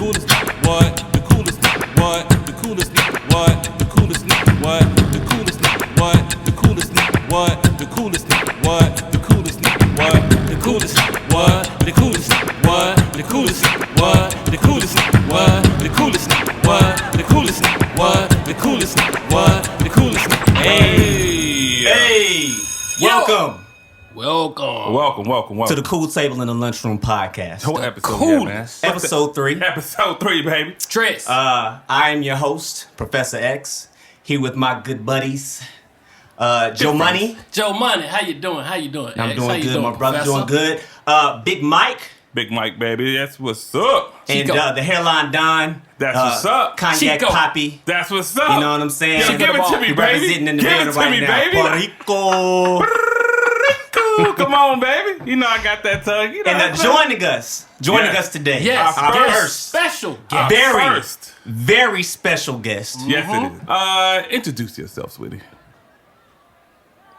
coolest nigga, what? The coolest nigga, what? The coolest nigga, what? The coolest nigga, what? The coolest nigga, what? The coolest nigga, what? The coolest nigga, what? The coolest nigga, what? The coolest nigga, what? The coolest nigga, what? The coolest nigga, what? The coolest nigga, what? The coolest nigga, what? The coolest nigga, what? The coolest nigga, what? The coolest nigga. Hey, welcome. Welcome To the Cool Table in the Lunchroom podcast. Whole episode, man. Episode 3. Episode 3, baby. Stress. I am your host, Professor X, here with my good buddies, Joe Money. Joe Money, how you doing? I'm X? doing good, my brother, doing good. Big Mike. Big Mike, baby. That's what's up. And the Hairline Don. That's what's up. Cognac Chico. Poppy. That's what's up. You know what I'm saying? Yeah, give it to me, He baby. representing in the Give building it to right me, now. baby. Puerto Rico. Come on, baby. You know I got that tongue. You know And joining us today. Yes, our guest. first Special Our guest. very special guest. Yes, it is. Introduce yourself, sweetie.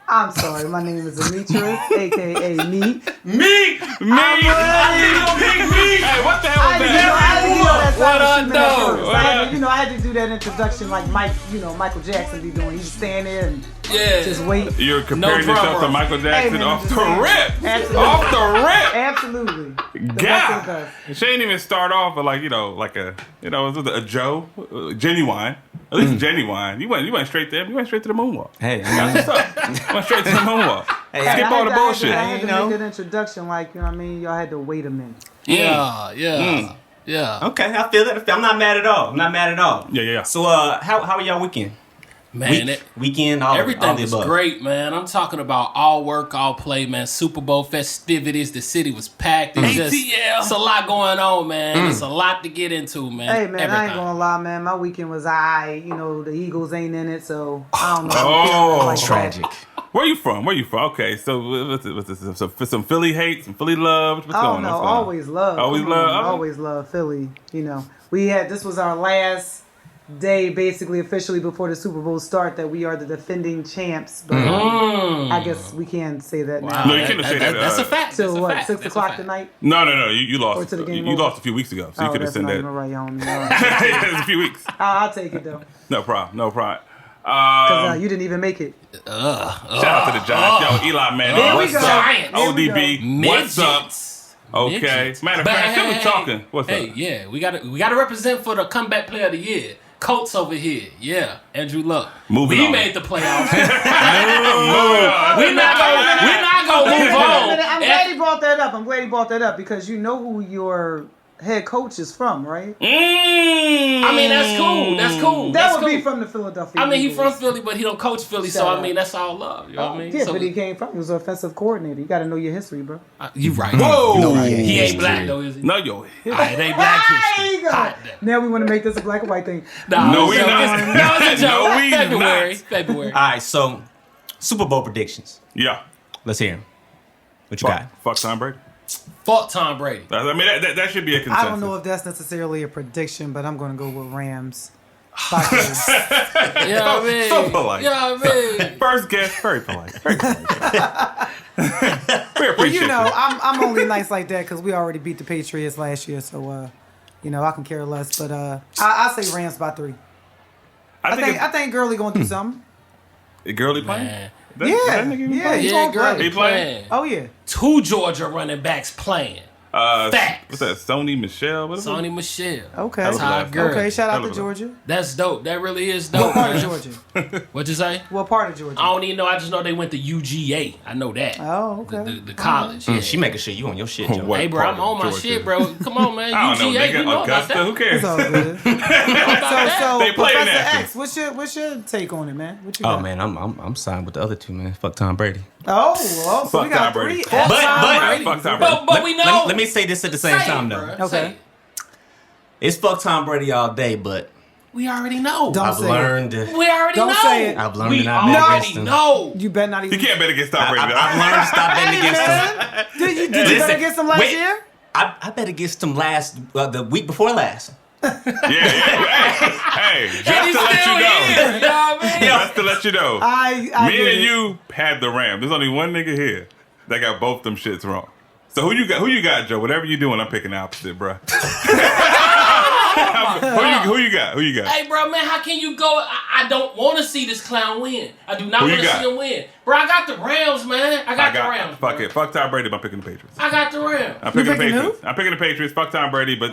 I'm sorry, my name is Demetrius, aka Meat. Me. Hey, what the hell was that? What up, though? I had to do that introduction like Michael Jackson be doing. He just stand there and just wait. You're comparing No yourself to drama. Michael Jackson Hey, man, off I'm the just saying. rip. Absolutely. Off the rip. Absolutely. The best of the God, best. she ain't even start off with a Joe, genuine. At least genuine. You went straight there. You went straight to the moonwalk. Hey, That's what's up. Went straight to the moonwalk. Hey, Skip all the bullshit. I had to You know? make that introduction like, you know what I mean? Y'all had to wait a minute. Yeah. Okay, I feel it. I'm not mad at all. Yeah. So, how are y'all weekend? Man, Weekend, all everything the was above. great, man. I'm talking about all work, all play, man. Super Bowl festivities. The city was packed. It's a lot going on, man. It's a lot to get into, man. Hey, man, I ain't Everything. gonna lie, man. My weekend was aight. You know, the Eagles ain't in it, so I don't know. Oh, Like tragic. Where you from? Okay, so what's this? Some Philly hate, some Philly love. What's I going don't on? know. Always love. Always Come on, love? Always love Philly. You know, this was our last day, basically, officially before the Super Bowl start, that we are the defending champs. But I guess we can't say that Wow, now. No, you can't say that. That's a fact. Till That's a what? fact. 6 That's a o'clock fact. tonight. No. You Or lost. to the game You over? lost a few weeks ago, so you could have That's sent not that. even right, homie. All right. It's a few weeks. I'll take it though, No problem. because you didn't even make it. Shout out to the Giants. Yo, Eli Manning. There we What's go. up? Giants. There we ODB. What's up? Midgets. Okay. Midgets. Matter of But fact, still talking. What's hey, up? yeah, we gotta represent for the comeback player of the year. Colts over here, yeah. Andrew Luck. Moving we on. made the playoffs. We're not gonna move on. I'm glad he brought that up because you know who your head coach is from, right? I mean, that's cool. That would be from the Philadelphia. I mean, he's Eagles. from Philly, but he don't coach Philly, so Shut I mean, up. that's all love. You know what I mean? Yeah, So, but he came from. He was an offensive coordinator. You got to know your history, bro. you right. Whoa. He ain't black though, is he? No, yo. It ain't black There history. you go. Hot damn. Now we want to make this a black and white thing. No, we it's a not. joke. No, it's a joke. No, we February. All right, so Super Bowl predictions. Yeah. Let's hear them. What you got? Fuck Tom Brady. Fuck Tom Brady. I mean, that should be a consensus. I don't know if that's necessarily a prediction, but I'm going to go with Rams. You know what I mean? So polite. You know what I mean? First guess, very polite. Very polite. We appreciate But you know, I'm only nice like that because we already beat the Patriots last year, so I can care less. But I say Rams by 3. I think Gurley gonna do something. Girlie playing? Man. That Yeah, nigga even yeah, playing? he's Yeah, gonna girl, play. He playing? Oh yeah. 2 Georgia running backs playing. Facts. What's that? Sony Michelle? What is Sony Michelle. Okay. That was Todd last Gurley. Okay. Shout out to Hell of a- Georgia. That's dope. That really is What dope. part of man. Georgia? What'd you say? What part of Georgia? I don't even know. I just know they went to UGA. I know that. Oh, okay. The college. Yeah. She making sure you on your shit, Joe. What Hey, bro, part I'm of on my Georgia? shit, bro. Come on, man. I don't know, UGA, nigga. we know about Augusta, that. who cares? It's all good. So They playing Professor that X, what's your take on it, man? What you Oh got? man, I'm signed with the other two, man. Fuck Tom Brady. Oh, well, so we Fuck got Tom Brady. 3. But- Fuck Tom Brady. But we know. Let me say this at the same Say it, time, though. bruh. Okay. Say it. It's fuck Tom Brady all day, but We already know. Don't I've say it. learned. We already Don't know. say it. I've learned We to not bet against already him. know. You better not even. You can't bet against Tom Brady. I've learned to stop betting against him. Did you Listen, bet against him last wait. year? I bet against him the week before last. Hey, just And he's to let still you know. here. You know what I mean? Just to let you know. I Me get and it. you had the Rams. There's only one nigga here that got both them shits wrong. So who you got, Joe? Whatever you doing, I'm picking the opposite, bruh. Who you got? Who you got? Hey, bro, man, how can you go? I don't want to see this clown win. I do not Who you want to got? see him win. Bro, I got the Rams, man. I got the Rams. Fuck bro. it. Fuck Tom Brady. I'm picking the Patriots. I got the Rams. I'm picking the picking Patriots. I'm picking the Patriots. Fuck Tom Brady. But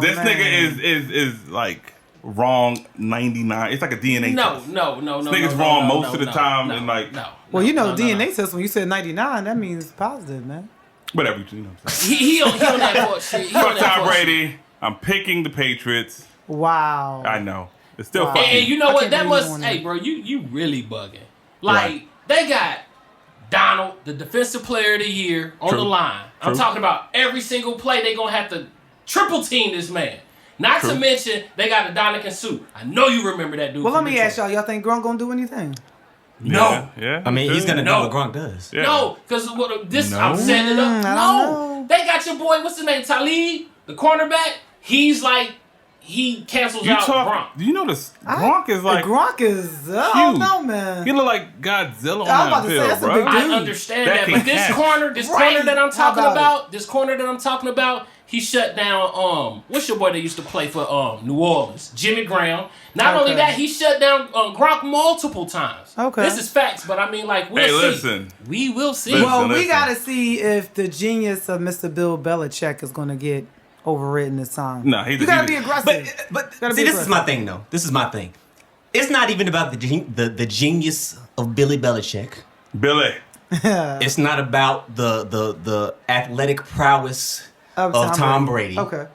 this man. nigga is like wrong 99. It's like a DNA test. No. This nigga's wrong most of the time. And like, Well, DNA test, when you said 99, that means positive, man. whatever. You know what I'm saying? He on that fuck shit. He on Fuck that Tom fuck shit. Brady. I'm picking the Patriots. Wow. I know. It's still Wow. fucking. And you know I what? can't That believe you must. won Hey, that. bro, you really bugging. Like Right. they got Donald, the defensive player of the year, on True. the line. I'm True. talking about every single play they gonna have to triple team this man. Not to True. mention they got the Dominican suit. I know you remember that dude. Well, let from me Detroit. ask y'all think Gronk gonna do anything? No. Yeah. I mean, he's gonna do No. what Gronk does. Yeah. No, because this No? I'm setting it up. I don't No, know. they got your boy. What's his name? Talib, the cornerback. He's like he cancels You out talk. Gronk. Do you know this? Gronk is like. Gronk is, I don't huge. know, man. He look like Godzilla on I was about that to say, field, that's a bro. big dude. I understand That that, can but this catch. corner Right. that I'm How talking about about, he shut down. What's your boy that used to play for New Orleans? Jimmy Graham. Not only Okay. that, he shut down Gronk multiple times. Okay. This is facts, but I mean, like, we'll Hey, see. listen. We will see. Listen. Well, we gotta see if the genius of Mr. Bill Belichick is gonna get overridden this time. No, he- you gotta he- be aggressive. But Gotta see, be this is aggressive. my thing, though. This is my thing. It's not even about the genius of Billy Belichick. Billy. It's not about the athletic prowess of Tom Brady. Okay.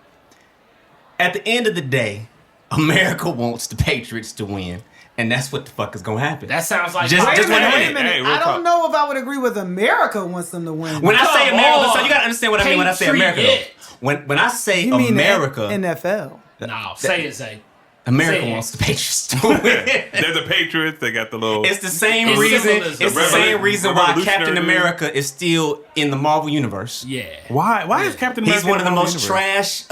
At the end of the day, America wants the Patriots to win, and that's what the fuck is gonna happen. That sounds like Just- Wait just a minute, wait a wait a minute. Hey, real I don't talk. know if I would agree with America wants them to win. when I say Come America, on. so you gotta understand what I mean when I say America. Patriot. Though. When I say you mean America, NFL. No, say it, Zay. America Say it. wants the Patriots to win. They're the Patriots. They got the little. It's the same It's reason. symbolism. It's the same reason why Revolutionary Captain dude. America is still in the Marvel universe. Yeah. Why? Why is Captain America? He's one of the in most universe? trash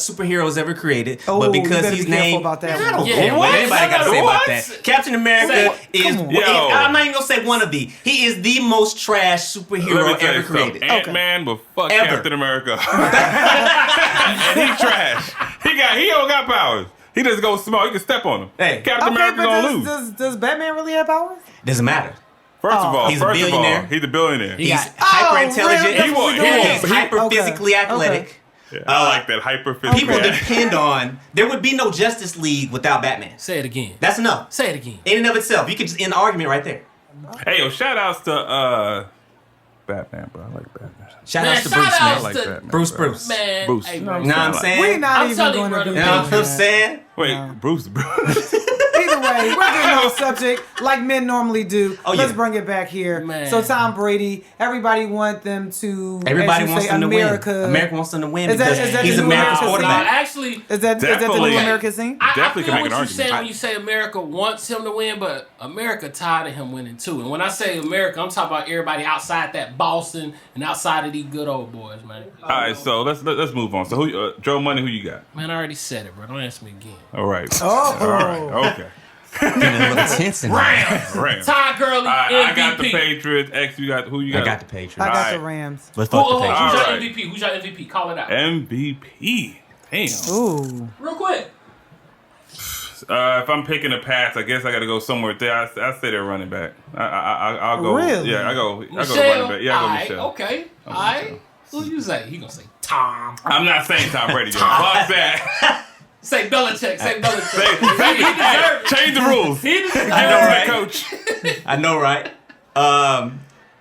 superheroes ever created. Oh, but you because better he's be careful named, about that I don't one. Yeah, care what what? anybody got to say What? about that. Captain America Say is. Come on. Yo. I'm not even gonna say one of the. He is the most trash superhero Let me tell ever you something. created. Ant-Man will fuck Ever. Captain America. And he trash. He don't got powers. He just goes small. You can step on him. Hey. Captain Okay, America but gonna lose. does Batman really have powers? Doesn't matter. First of all, He's a billionaire. he's a billionaire. He's got- hyper intelligent. really? That's He what won't- we he doing? won't- He's hyper Okay. physically athletic. Okay. Yeah, I like that hyper physical. People guy. depend on. There would be no Justice League without Batman. Say it again. That's enough. Say it again. In and of itself, you could just end the argument right there. Hey, yo, shout outs to Batman, bro. I like Batman. Shout Man, out to shout Bruce, outs I man. like to- Batman. Bruce, bro. Bruce. Man, Bruce. hey, You bro. know Know what I'm Like- saying? We're not I'm even telling you, going to brother. do You know what I'm that. saying? Wait, Bruce. Either way, we're getting off subject like men normally do. Oh, Let's yeah. bring it back here. Man. So Tom Brady, everybody want them to. Everybody as you wants say, them to America. win. America wants them to win Is that- because is that he's the new America's America No, quarterback. actually, Is that the Definitely. new America scene? I Definitely feel can make what an you argument. say when you say America wants him to win, but America tired of him winning too. And when I say America, I'm talking about everybody outside that Boston and outside of these good old boys, man. All right, so let's move on. So who, Joe Money, who you got? Man, I already said it, bro. Don't ask me again. All right. Oh. All right. Okay. Getting a little tense in there. Rams. Ty Gurley, I got the MVP. Patriots. X, you got who you got? I got the Patriots. I got Alright. the Rams. But Who, fuck the who's Patriots. your Alright. MVP? Who's your MVP? Call it out. MVP. Damn. Ooh. Real quick. If I'm picking a pass, I guess I got to go somewhere there. I say they're running back. I'll go. Really? Yeah, I go Michelle. running back. Yeah, I go Alright, Michelle. okay. All right. Who you say? He gonna say Tom. I'm not saying Tom Brady. Yet. Fuck that. Say Belichick. Say Belichick. Say, He deserved it. change the rules. He deserved it. I know, right? Coach. I know, right?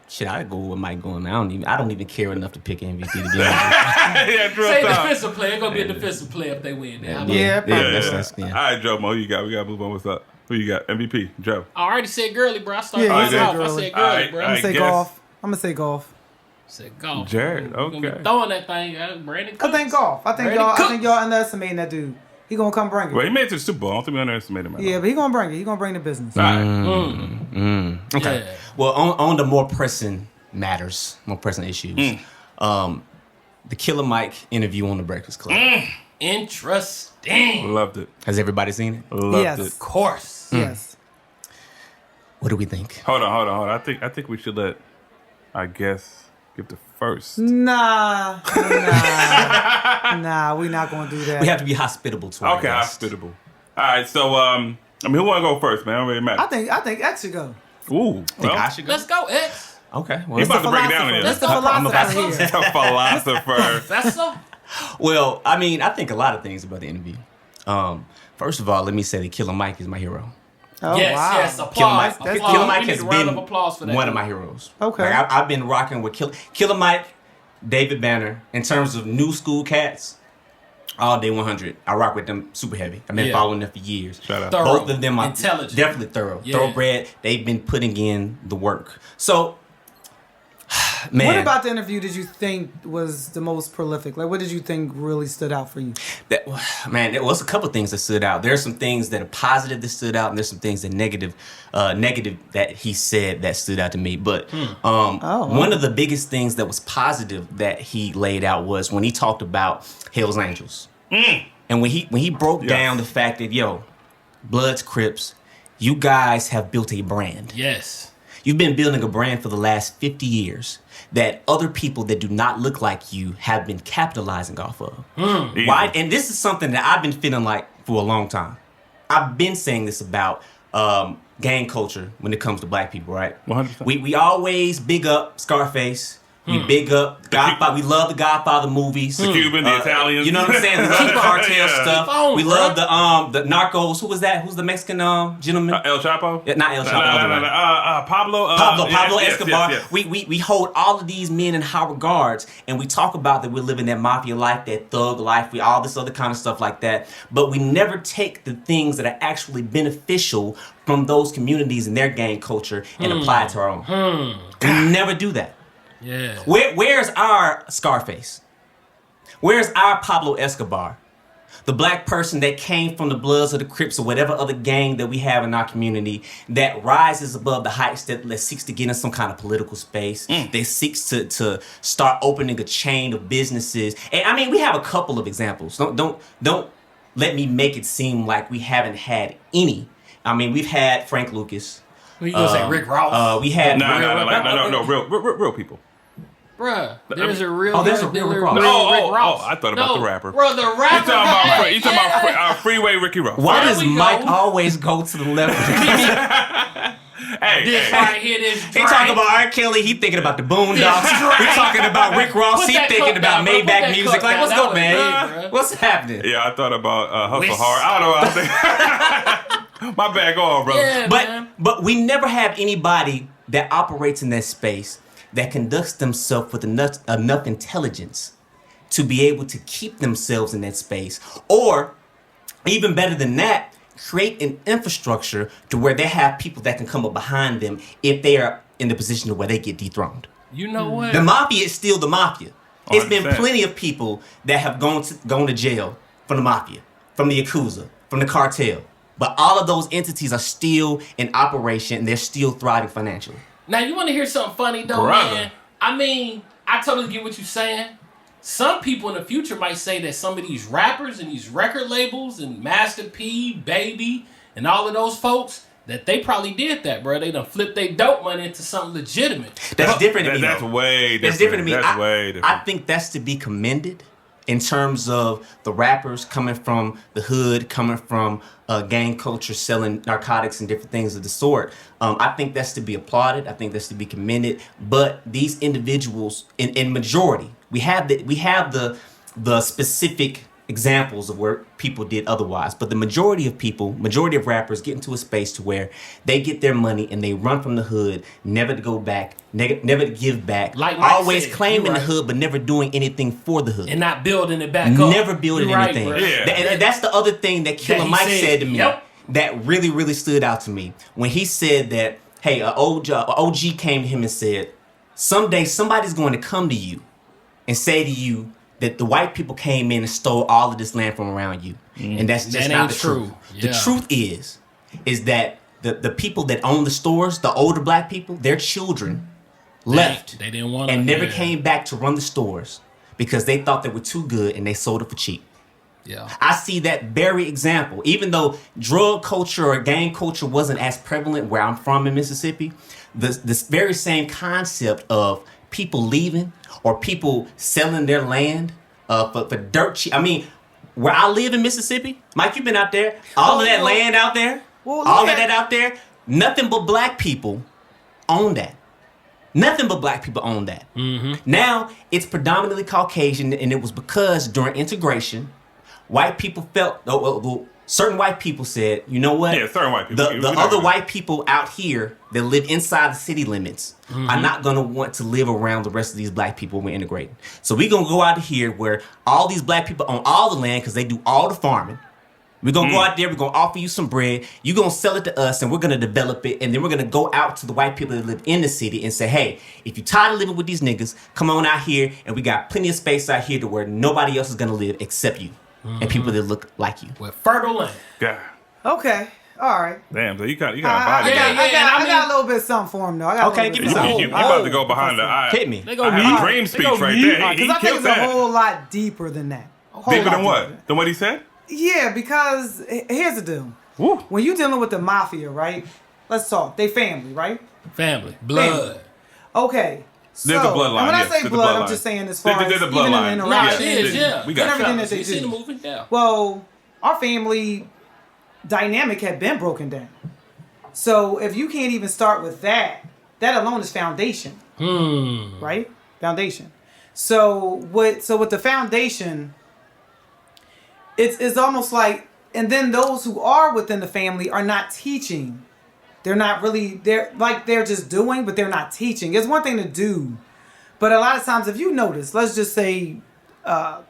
Shit, I go with Mike going. I don't even care enough to pick MVP to be honest. Yeah, Drew Say Tom. defensive player. It's gonna be a defensive player if they win. Now. Yeah, probably. All right, Joe Mo, who you got? We got to move on. What's up? Who you got? MVP, Joe. I already said Gurley, bro. I started Yeah, off. you said I Gurley. said Gurley, Alright, bro. alright. I'm gonna say guess. golf. I'm gonna say golf. Said golf. Jared, Gonna be okay. throwing that thing. Brandon I Cooks. think golf. I think Brandon y'all. I Cooks. think y'all underestimating that dude. He gonna come bring it. Well, he made it to the Super Bowl. I don't think we underestimated him. Yeah, but he gonna bring it. He gonna bring the business. All right. Okay. Yeah. Well, on the more pressing matters, more pressing issues, the Killer Mike interview on the Breakfast Club. Interesting. Loved it. Has everybody seen it? Loved Yes. it. Of course. Yes. What do we think? Hold on. I think we should let, I guess, Give the first. Nah, we're not gonna do that. We have to be hospitable to our Okay, guests. hospitable. All right, so who want to go first, man? It don't really matter. I think X should go. Ooh, Think I should go? Let's go, X. Okay. Well, He's about to break it down Philosopher. again. That's the I'm about to- philosopher here. A philosopher. That's so. well, I mean, I think a lot of things about the interview. First of all, let me say that Killer Mike is my hero. Oh, yes, wow. yes. Killer Applause. Mike, Applause. Killer Mike We need has a round been of applause for that. one of my heroes. Okay. Like, I've been rocking with Killer Mike, David Banner. In terms of new school cats, all day 100. I rock with them super heavy. I've been Yeah. following them for years. Shout out. Thorough. Both of them are Intelligent. definitely thorough. Yeah. Thoroughbred. They've been putting in the work. So, man. What about the interview did you think was the most prolific? Like, what did you think really stood out for you? That, man, there was a couple things that stood out. There's some things that are positive that stood out, and there's some things that negative that he said that stood out to me. But one of the biggest things that was positive that he laid out was when he talked about Hell's Angels, and when he broke down the fact that Bloods, Crips, you guys have built a brand. Yes. You've been building a brand for the last 50 years that other people that do not look like you have been capitalizing off of. Why? And this is something that I've been feeling like for a long time. I've been saying this about gang culture when it comes to black people, right? 100%. We always big up Scarface. We big up Godfather. We love the Godfather movies. The Cuban, the Italians. You know what I'm saying? We love the cartel Yeah. stuff. Keep on, We bro. love the Narcos. Who was that? Who's the Mexican gentleman? El Chapo? Yeah, not El Chapo. Pablo. Pablo yes, Escobar. yes, yes. We hold all of these men in high regards, and we talk about that we're living that mafia life, that thug life, all this other kind of stuff like that. But we never take the things that are actually beneficial from those communities and their gang culture and apply it to our own. We never do that. Yeah. Where's our Scarface? Where's our Pablo Escobar? The black person that came from the Bloods or the Crips or whatever other gang that we have in our community that rises above the heights that seeks to get in some kind of political space, that seeks to start opening a chain of businesses. And I mean, we have a couple of examples. Don't let me make it seem like we haven't had any. I mean, we've had Frank Lucas. You gonna say Rick Ross? We had No, real people. Bruh, there's a real. Oh, there's a real Rick Ross. Rick Ross. I thought about the rapper. Bro, the rapper. You talking about Freeway Ricky Ross? Why There does we go. Mike always go to the left? This right here, this He drink. talking about R. Kelly, he thinking about the Boondocks. We talking about Rick Ross, Put he that thinking cup about down, bro. Put Maybach that music. cup Like, down. what's That good, was man? good, bro. What's happening? Yeah, I thought about Hustle Whis- Hard. I don't know. My bad, go on, brother. Yeah, man. But we never have anybody that operates in that space that conducts themselves with enough intelligence to be able to keep themselves in that space, or even better than that, create an infrastructure to where they have people that can come up behind them if they are in the position of where they get dethroned. You know what? The mafia is still the mafia. It's been 100%. plenty of people that have gone to jail from the mafia, from the Yakuza, from the cartel. But all of those entities are still in operation and they're still thriving financially. Now, you want to hear something funny, though, Brother. man? I mean, I totally get what you're saying. Some people in the future might say that some of these rappers and these record labels and Master P, Baby, and all of those folks, that they probably did that, bro. They done flipped their dope money into something legitimate. That's different to me. That's though. way different. That's different to me. That's way different. I think that's to be commended in terms of the rappers coming from the hood, coming from gang culture, selling narcotics and different things of the sort. I think that's to be applauded. I think that's to be commended. But these individuals, in majority, we have the specific examples of where people did otherwise, but the majority of rappers get into a space to where they get their money and they run from the hood, never to go back, never to give back, Like Mike always said, claiming you the right. hood but never doing anything for the hood. And not building it back up. Never building You right, anything. bro. Yeah. And that's the other thing that Killer he Mike said. said to me Yep. that really, really stood out to me. When he said that, hey, an OG came to him and said, someday somebody's going to come to you and say to you that the white people came in and stole all of this land from around you. And that's just That not ain't the true. truth. Yeah. The truth is that the people that own the stores, the older black people, their children left They didn't want and never came back to run the stores because they thought they were too good and they sold it for cheap. Yeah. I see that very example. Even though drug culture or gang culture wasn't as prevalent where I'm from in Mississippi, this very same concept of people leaving or people selling their land for dirt cheap. I mean, where I live in Mississippi, Mike, you've been out there. All of that land out there, all of that out there, nothing but black people own that. Nothing but black people own that. Now, it's predominantly Caucasian, and it was because during integration, white people felt, certain white people said, you know what? Yeah, certain white people. The other white people out here that live inside the city limits are not going to want to live around the rest of these black people when we're integrating. So we're going to go out here where all these black people own all the land because they do all the farming. We're going to go out there, we're going to offer you some bread, you're going to sell it to us, and we're going to develop it, and then we're going to go out to the white people that live in the city and say, hey, if you're tired of living with these niggas, come on out here, and we got plenty of space out here to where nobody else is going to live except you and people that look like you. With fertile land. God. Okay. All right. Damn, so you got a body. I got a little bit something for him though. I got Okay, a give little me bit some. You about to go behind the eye. Hit me. They go I meat. have a dream speech right there. Because I think it's a whole lot deeper than that. Deeper than what? Than what he said? Yeah, because here's the deal. Woo. When you're dealing with the mafia, right? Let's talk. They family, right? Family. Blood. Okay. So, There's a bloodline, and when I yes, say there's a blood, I'm bloodline. just saying as far as There's a even in bloodline. the Nah, interaction. it is, yeah. We got and everything you. that they You seen the do. movie? Yeah. Well, our family dynamic had been broken down. So if you can't even start with that, that alone is foundation. Right? Foundation. So with the foundation, it's almost like, and then those who are within the family are not teaching. They're not really, they're just doing, but they're not teaching. It's one thing to do, but a lot of times if you notice, let's just say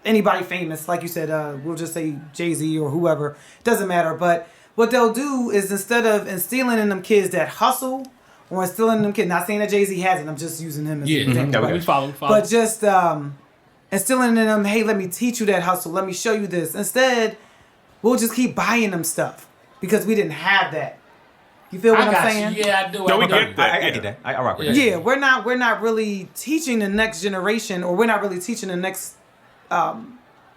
anybody famous, like you said, we'll just say Jay-Z or whoever, it doesn't matter, but what they'll do is instead of instilling in them kids that hustle, or instilling in them kids, not saying that Jay-Z hasn't, I'm just using him as an example. We follow. But just instilling in them, hey, let me teach you that hustle. Let me show you this. Instead, we'll just keep buying them stuff because we didn't have that. You feel what I'm saying? Yeah, I do. No, we I do. get that. I get that. I rock with that. Yeah, we're not really teaching the next generation, or we're not really teaching the next,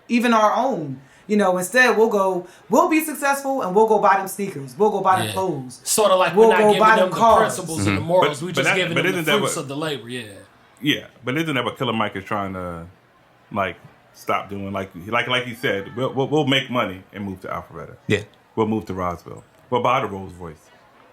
even our own. You know, instead we'll be successful and we'll go buy them sneakers. We'll go buy them clothes. Sort of like We'll we're go not buy giving them them the cars. principles and the morals. We're just giving them the isn't that fruits what- of the labor. Yeah. Yeah, but isn't that what Killer Mike is trying to, like, stop doing? Like he said, we'll make money and move to Alpharetta. Yeah. We'll move to Roswell. We'll buy the Rolls Royce.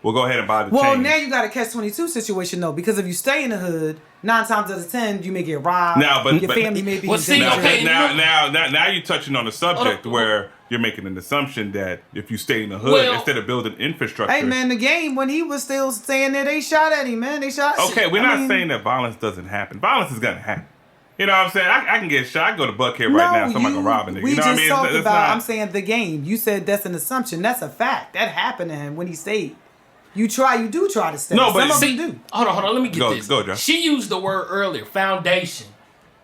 We'll go ahead and buy the Well, chains. now you got a catch-22 situation though, because if you stay in the hood, 9 times out of 10 you may get robbed. Now, but- your but- family may be Well, in see, danger. okay. Now you're touching on a subject Oh, where you're making an assumption that if you stay in the hood Well- instead of building infrastructure. Hey man, the game when he was still staying there, they shot at him, man. They shot. Okay, we're I not mean, saying that violence doesn't happen. Violence is gonna happen. You know what I'm saying? I can get shot. I can go to Buckhead right now. Somebody gonna rob a nigga. We You know just what I mean? talked It's about. not- I'm saying the game. You said that's an assumption. That's a fact. That happened to him when he stayed. You do try to stay. No, but some see- of them do. Hold on. Let me get Go, this. Joe. She used the word earlier, foundation.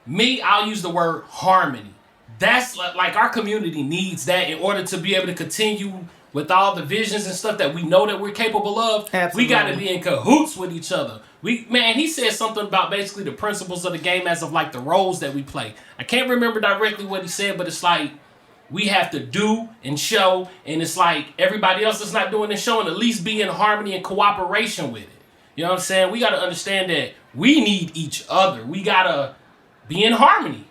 Me, I'll use the word harmony. That's like our community needs that in order to be able to continue with all the visions and stuff that we know that we're capable of. Absolutely. We got to be in cahoots with each other. He said something about basically the principles of the game as of like the roles that we play. I can't remember directly what he said, but it's like we have to do and show, and it's like everybody else is not doing and showing, at least be in harmony and cooperation with it. You know what I'm saying? We got to understand that we need each other. We got to be in harmony.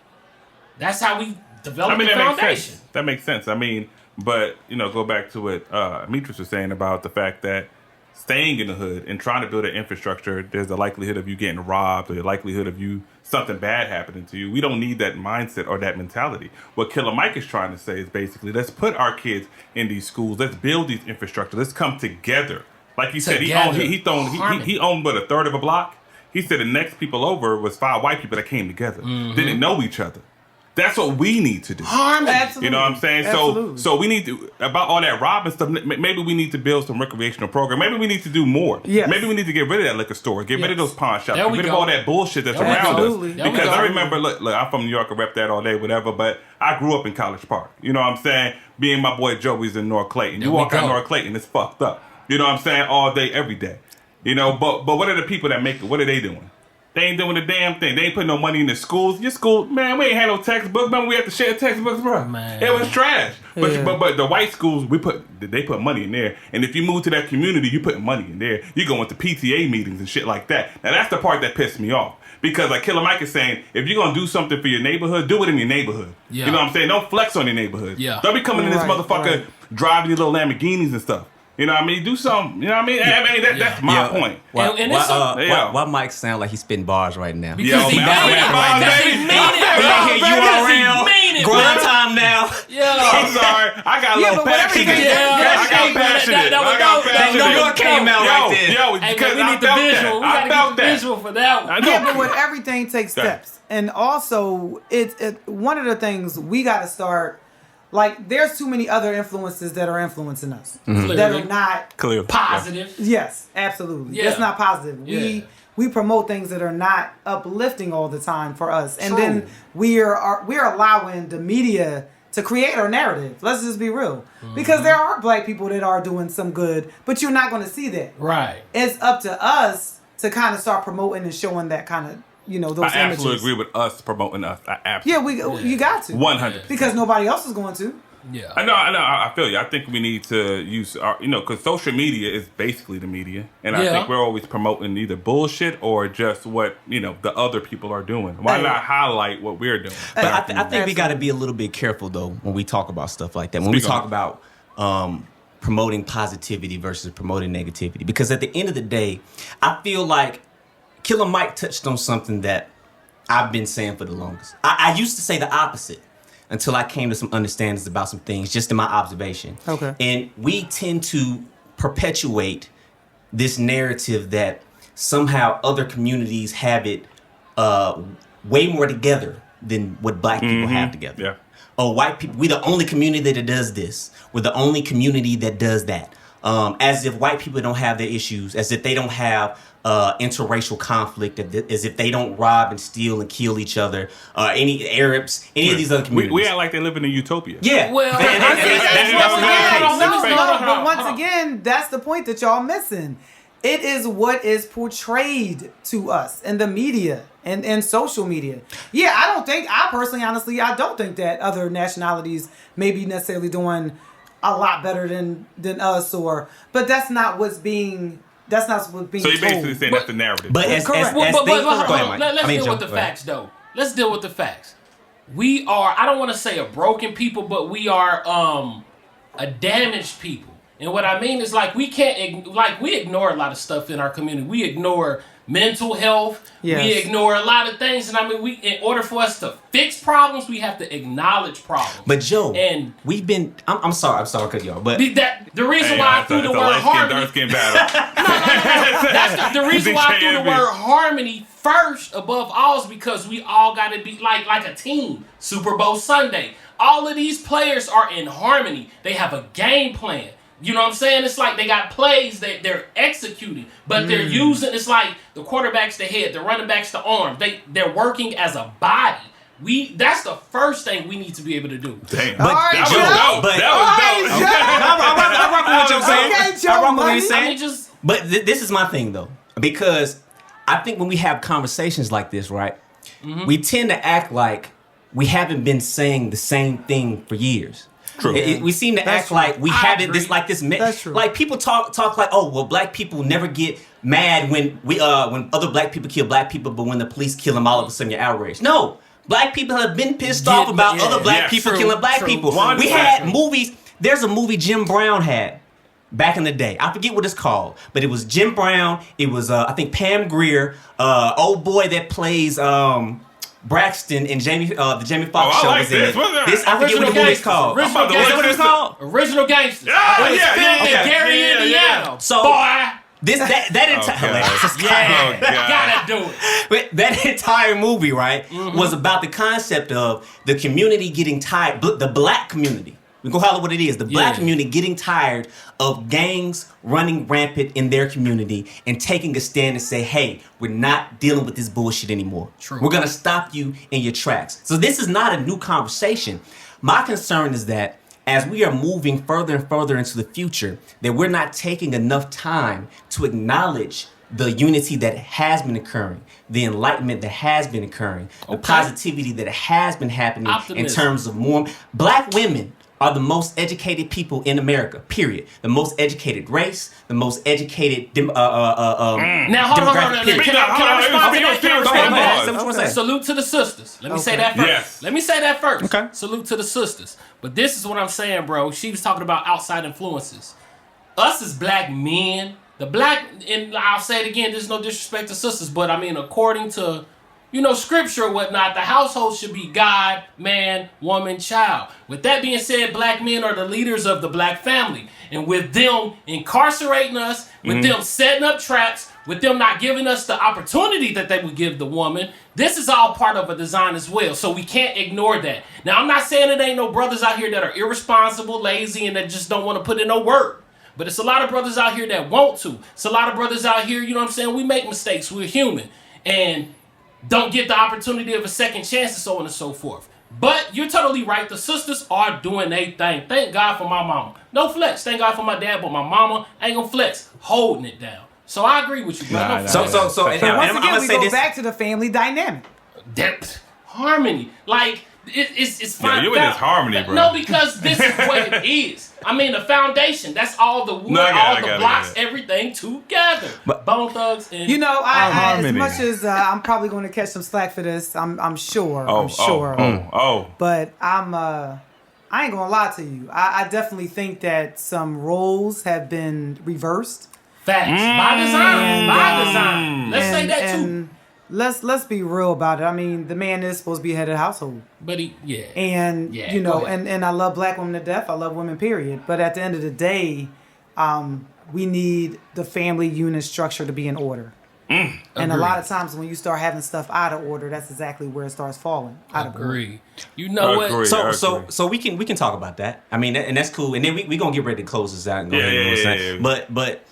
That's how we develop the that foundation. makes sense. That makes sense. I mean, but go back to what Mitris was saying about the fact that staying in the hood and trying to build an infrastructure, there's a likelihood of you getting robbed or the likelihood of something bad happening to you. We don't need that mindset or that mentality. What Killer Mike is trying to say is basically, let's put our kids in these schools. Let's build these infrastructure. Let's come together. Like you said, he owned what, a third of a block? He said the next people over was 5 white people that came together. Didn't know each other. That's what we need to do. Harmony. Absolutely. You know what I'm saying? Absolutely. So we need to, about all that robbing stuff, maybe we need to build some recreational program. Maybe we need to do more. Yes. Maybe we need to get rid of that liquor store, get rid of those pawn shops, There get we rid of go. all that bullshit that's There we around go. Absolutely. us. There we Because go. I remember, look, I'm from New York, I rep that all day, whatever, but I grew up in College Park. You know what I'm saying? Being my boy Joey's in North Clayton. There You we walk out go. North Clayton, it's fucked up. You know what I'm saying? All day, every day. But what are the people that make it? What are they doing? They ain't doing a damn thing. They ain't putting no money in the schools. Your school, man, we ain't had no textbooks. Remember, we had to share textbooks, bro. Man. It was trash. But, Yeah. but the white schools, they put money in there. And if you move to that community, you put money in there. You go into PTA meetings and shit like that. Now, that's the part that pissed me off. Because like Killer Mike is saying, if you're going to do something for your neighborhood, do it in your neighborhood. Yeah. You know what I'm saying? Don't flex on your neighborhood. Yeah. Don't be coming in this Right, motherfucker driving these little Lamborghinis and stuff. You know what I mean? Do something. You know what I mean? That's my point. Why, And it's why Mike sound like he's spitting bars right now? Because Yo, he man, mean I'm it, rapping bro. right Because now. he mean it, I'm bro. rapping Here you Because are he around. mean it, Grind bro. time now. I'm sorry. I got a Yeah, little but whatever passionate. you get- I got passionate. I got passionate. New York came out right there. Yo, Hey, because man, we I need the felt visual. that. We I gotta felt get the that. visual for that one. I know. Yeah, but with everything takes Okay. steps. And also, one of the things we got to start, like, there's too many other influences that are influencing us that Clearly. are not Clearly. Positive. Yes, absolutely. Yeah. It's not positive. Yeah. We promote things that are not uplifting all the time for us, and True. then we're allowing the media to create our narrative. Let's just be real, because there are black people that are doing some good, but you're not going to see that. Right. It's up to us to kind of start promoting and showing that kind of those I images. absolutely agree with us promoting us. I absolutely. Yeah, you got to 100%. because nobody else is going to. Yeah. I know. I feel you. I think we need to use our, because social media is basically the media, and I Yeah. think we're always promoting either bullshit or just what the other people are doing. Why Hey. not highlight what we're doing? But I think we got to be a little bit careful though when we talk about stuff like that. When we Speak on talk it. about promoting positivity versus promoting negativity, because at the end of the day, I feel like Killer Mike touched on something that I've been saying for the longest. I used to say the opposite until I came to some understandings about some things, just in my observation. Okay. And we tend to perpetuate this narrative that somehow other communities have it way more together than what black people have together. Yeah. Oh, white people, we're the only community that does this. We're the only community that does that. As if white people don't have their issues, as if they don't have interracial conflict, as if they don't rob and steal and kill each other, any Arabs, any of these other communities. We act like they live in a utopia. Yeah. Well, And that's not the case. But once again, that's the point that y'all missing. It is what is portrayed to us in the media and social media. Yeah, I personally, honestly, I don't think that other nationalities may be necessarily doing a lot better than us, but that's not what's being So you're basically told. saying that's the narrative. But as But things... hold Go on. ahead, Mike. Let's I mean, deal Joe, with the go ahead. facts, though. Let's deal with the facts. We are, I don't want to say a broken people, but we are a damaged people. And what I mean is, like, we ignore a lot of stuff in our community. We ignore mental health. Yes. We ignore a lot of things. And I mean, in order for us to fix problems, we have to acknowledge problems. But Joe, And- we've been... I'm sorry to cut y'all, but... The reason Hey, why I it's threw a the word light-skinned, harmony... dark-skinned battle. That's the reason why I threw the word harmony first above all is because we all got to be like a team. Super Bowl Sunday. All of these players are in harmony. They have a game plan. You know what I'm saying? It's like they got plays that they're executing, but they're using, it's like the quarterback's the head, the running back's the arm. They're working as a body. That's the first thing we need to be able to do. Damn. But All right, that was Joe. dope. But- That was dope. I rock with what you're saying. Okay, Joe, I rock with what money. you're saying. I mean, just But this is my thing, though, because I think when we have conversations like this, right, we tend to act like we haven't been saying the same thing for years. True. We seem to That's act true. like we I haven't agree. That's true. like people talk like, oh well, black people never get mad when other black people kill black people, but when the police kill them, all of a sudden you're outraged. No, black people have been pissed off about other black people true, killing black true. people. 100%. We had movies. There's a movie Jim Brown had back in the day. I forget what it's called, but it was Jim Brown. It was I think Pam Grier, old boy that plays Braxton and Jamie, the Jamie Foxx Oh, I show like was in this. it. What's that? This I forget what the movie's called. Original I'm about to Is that what it's called? Original Gangsters. Yeah, It was yeah, filmed yeah, in yeah. Gary, Yeah, Indiana. yeah. So- boy, That entire God. yeah, Oh, God. gotta do it. But that entire movie, right, was about the concept of the community getting tired, the black community. We go call it what it is. The black Yeah. community getting tired of gangs running rampant in their community and taking a stand and say, hey, we're not dealing with this bullshit anymore. True. We're going to stop you in your tracks. So this is not a new conversation. My concern is that as we are moving further and further into the future, that we're not taking enough time to acknowledge the unity that has been occurring, the enlightenment that has been occurring, the positivity that has been happening in terms of more black women are the most educated people in America, period. The most educated race, the most educated Now, hold on. Can I respond? Salute to the sisters. Let me say that first. Yes. Let me say that first. Okay. Salute to the sisters. But this is what I'm saying, bro. She was talking about outside influences. Us as black men, and I'll say it again, there's no disrespect to sisters, but I mean, according to, scripture or whatnot, the household should be God, man, woman, child. With that being said, black men are the leaders of the black family. And with them incarcerating us, with them setting up traps, with them not giving us the opportunity that they would give the woman, this is all part of a design as well. So we can't ignore that. Now, I'm not saying it ain't no brothers out here that are irresponsible, lazy, and that just don't want to put in no work. But it's a lot of brothers out here that want to. It's a lot of brothers out here, we make mistakes. We're human. And don't get the opportunity of a second chance and so on and so forth. But you're totally right. The sisters are doing their thing. Thank God for my mama. No flex. Thank God for my dad, but my mama ain't gonna flex. Holding it down. So I agree with you, bro. And once again, we go back to the family dynamic. Depth. Harmony. Like, it's fine. Yeah, you in this harmony, bro. No, because this is what it is. I mean, the foundation. That's all the wood, the blocks, everything together. But Bone Thugs and I as much as I'm probably going to catch some slack for this, I'm sure. But I ain't gonna lie to you. I definitely think that some roles have been reversed. Facts. By design. Let's say that too. Let's be real about it. I mean, the man is supposed to be head of the household. But and I love black women to death. I love women, period. But at the end of the day, we need the family unit structure to be in order. And a lot of times when you start having stuff out of order, that's exactly where it starts falling out of order. You know what? So we can talk about that. I mean, and that's cool. And then we gonna get ready to close this out and go ahead. But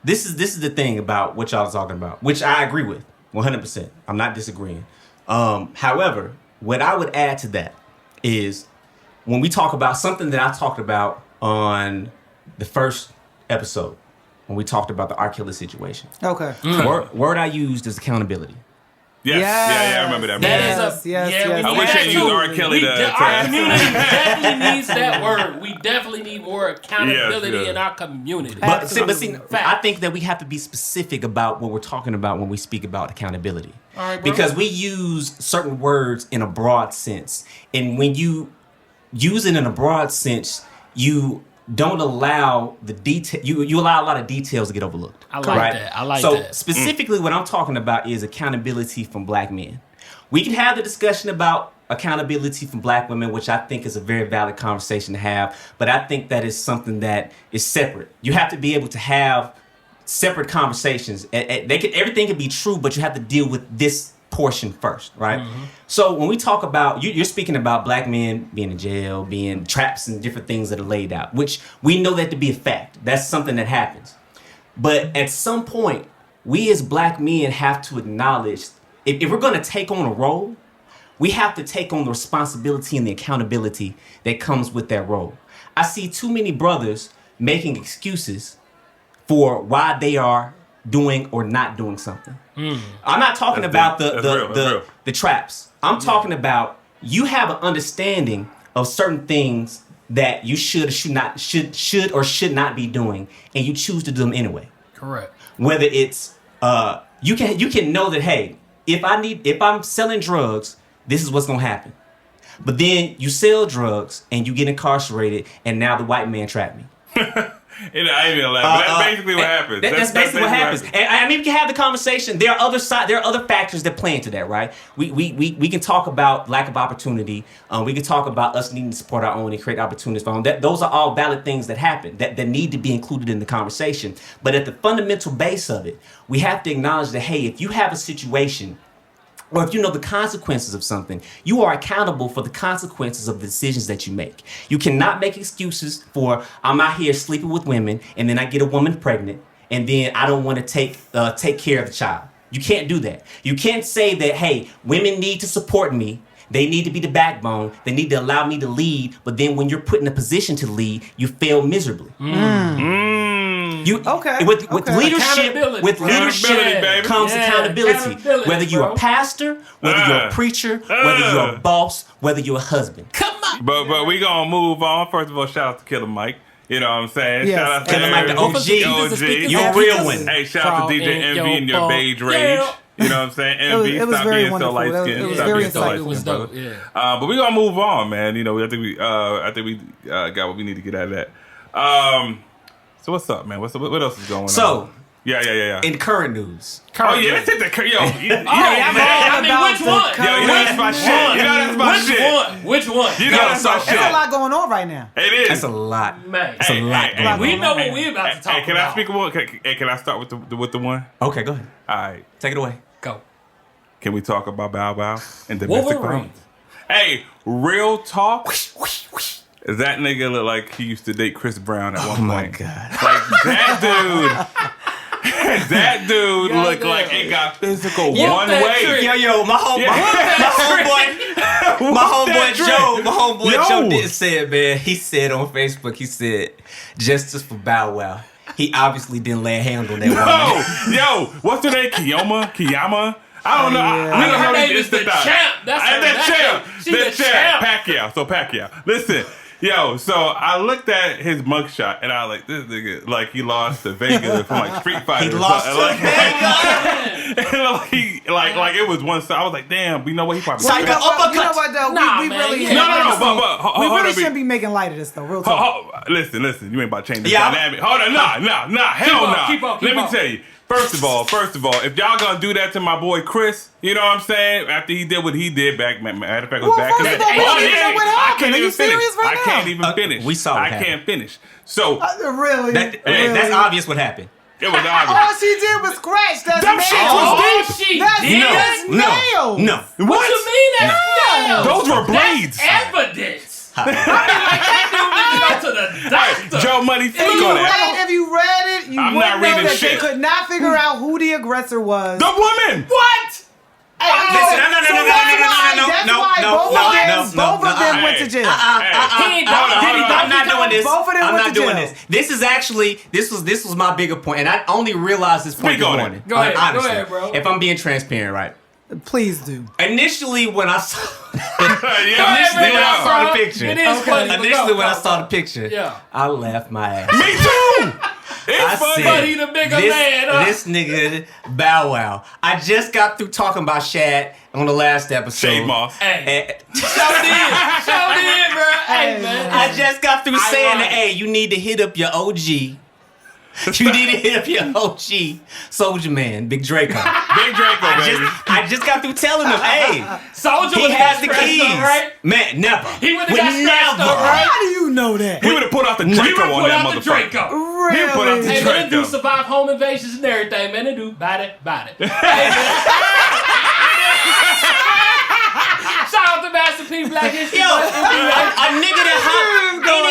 this is the thing about what y'all are talking about, which I agree with. 100%. I'm not disagreeing. However, what I would add to that is when we talk about something that I talked about on the first episode, when we talked about the R. Kelly situation. Okay. Word I used is accountability. Yes. Yeah, I remember that. Yes. I wish I used R. Kelly our community definitely needs that word. We definitely need more accountability in our community. But see, I think that we have to be specific about what we're talking about when we speak about accountability. All right, bro. Because we use certain words in a broad sense. And when you use it in a broad sense, you don't allow the detail. You allow a lot of details to get overlooked. I like that. So specifically, what I'm talking about is accountability from black men. We can have the discussion about accountability from black women, which I think is a very valid conversation to have. But I think that is something that is separate. You have to be able to have separate conversations. Everything can be true, but you have to deal with this portion first, right? Mm-hmm. So when we talk about, you're speaking about black men being in jail, being traps and different things that are laid out, which we know that to be a fact. That's something that happens. But at some point, we as black men have to acknowledge, if we're going to take on a role, we have to take on the responsibility and the accountability that comes with that role. I see too many brothers making excuses for why they are doing or not doing something. I'm not talking about the traps. I'm talking about you have an understanding of certain things that you should or should not be doing, and you choose to do them anyway. Correct. Whether it's you can know that, hey, if I'm selling drugs, this is what's gonna happen. But then you sell drugs and you get incarcerated, and now the white man trapped me. I ain't gonna laugh. That's basically what happens. That's basically what happens. And I mean, we can have the conversation. There are other factors that play into that, right? We can talk about lack of opportunity. We can talk about us needing to support our own and create opportunities for our own. Those are all valid things that happen that need to be included in the conversation. But at the fundamental base of it, we have to acknowledge that, hey, if you have a situation, or if you know the consequences of something, you are accountable for the consequences of the decisions that you make. You cannot make excuses for, I'm out here sleeping with women, and then I get a woman pregnant, and then I don't want to take care of the child. You can't do that. You can't say that, hey, women need to support me. They need to be the backbone. They need to allow me to lead. But then when you're put in a position to lead, you fail miserably. With Okay. leadership, Accountability, with bro. leadership Accountability, baby. comes Yeah, accountability. accountability, Whether you're bro. a pastor, whether you're a preacher, whether you're a boss, whether you're a husband. Come on. But we gonna move on. First of all, shout out to Killer Mike. You know what I'm saying? Yes. Shout out to Killer Mike, the OG. You a real one. Hey, shout out to DJ Envy and your beige rage. Yeah. You know what I'm saying? Envy, it was stop very being so wonderful. light It skinned. was Stop very being so light insightful. It was skinned, dope. brother. Yeah. But we gonna move on, man. You know, I think we got what we need to get out of that. So what's up, man? What else is going on? So, yeah. in current news, Oh yeah, let's hit the yo. I mean, which one? Yo, you know that's my shit. You know that's my shit. Which one? You know that's my There's a shit. lot going on right now. It is. that's a lot. Man. That's a lot. Hey, going on. We know what we about to talk Hey, can about. I speak one? Can I start with the one? Okay, go ahead. All right. Take it away. Go. Can we talk about Bow Wow and domestic Wolverine. violence? Hey, real talk. That nigga look like he used to date Chris Brown at one Oh my point. God. Like that dude. That dude looked Goddamn. like it got physical Whoop one that way. trick. Yo, my homeboy Joe said, man, he said on Facebook, he said, justice for Bow Wow. He obviously didn't lay a hand on that woman. Yo, what's her name? Kiyama? I don't know. yeah. We don't Her know name these is the thoughts. champ. That's her. the champ. She's the champ. Pacquiao. So Pacquiao. Listen. Yo, so I looked at his mugshot and I was like, this nigga, like he lost to Vega from like Street Fighter. He or lost something. to Like, Vega. like it was one side. I was like, damn, you know what? He probably. Psycho. You know what, uppercut. though? Nah, we man, really, yeah. No, but we hold really on, shouldn't be making light of this though. Real talk. Listen, you ain't about to change the Yeah. dynamic. Hold on, nah, hell on, nah. keep on. Let me tell you. First of all, if y'all gonna do that to my boy Chris, you know what I'm saying? After he did what he did back, matter of fact, it was Well, back first in of the all, we don't even know what I happened. can't Are you even finish. serious right I can't now? even finish. we saw what I happened. can't finish. So Really? That's obvious what happened. it was obvious. All she did was scratch. That's Them nails. shits was Oh, she That's did? nails. No. What you mean that's nails? Those were blades. That's evidence. That dude need to go to the doctor. Joe Money, think If you, on that. if you read it, you I'm would not know reading that shit. they could not figure out who the aggressor was. The woman. What? Listen, Both of them went to jail. I'm not doing this. Both of them I'm went not to doing jail. this. This is actually this was my bigger point, and I only realized this point Speak this on it. morning. Go ahead, honestly, go ahead, bro. If I'm being transparent, right? Please do. Initially, when I saw Yeah, when I saw the picture, It is funny. but initially go, when I go, saw go. the picture, Yeah. I laughed my ass. Me too. It's I funny. But he the bigger man, huh? This nigga Bow Wow. I just got through talking about Shad on the last episode. Shade Moss. Hey, And- show did, bro. Hey, man. I just got through saying that, Ironic. hey, you need to hit up your OG. You need to hit up your OG, Soldier Man, Big Draco. Big Draco, baby. I just got through telling him, hey, Soldier he was has the scratched keys. up, right? Man, never. He would've Would got scratched up, right? How do you know that? He would have put out the He Draco would on put that out the motherfucker. Draco. Really? He put out the Hey, man, they do Draco. survive home invasions and everything, man. They do body. Hey, man. Shout out to Master P Black History. Yo, Month. a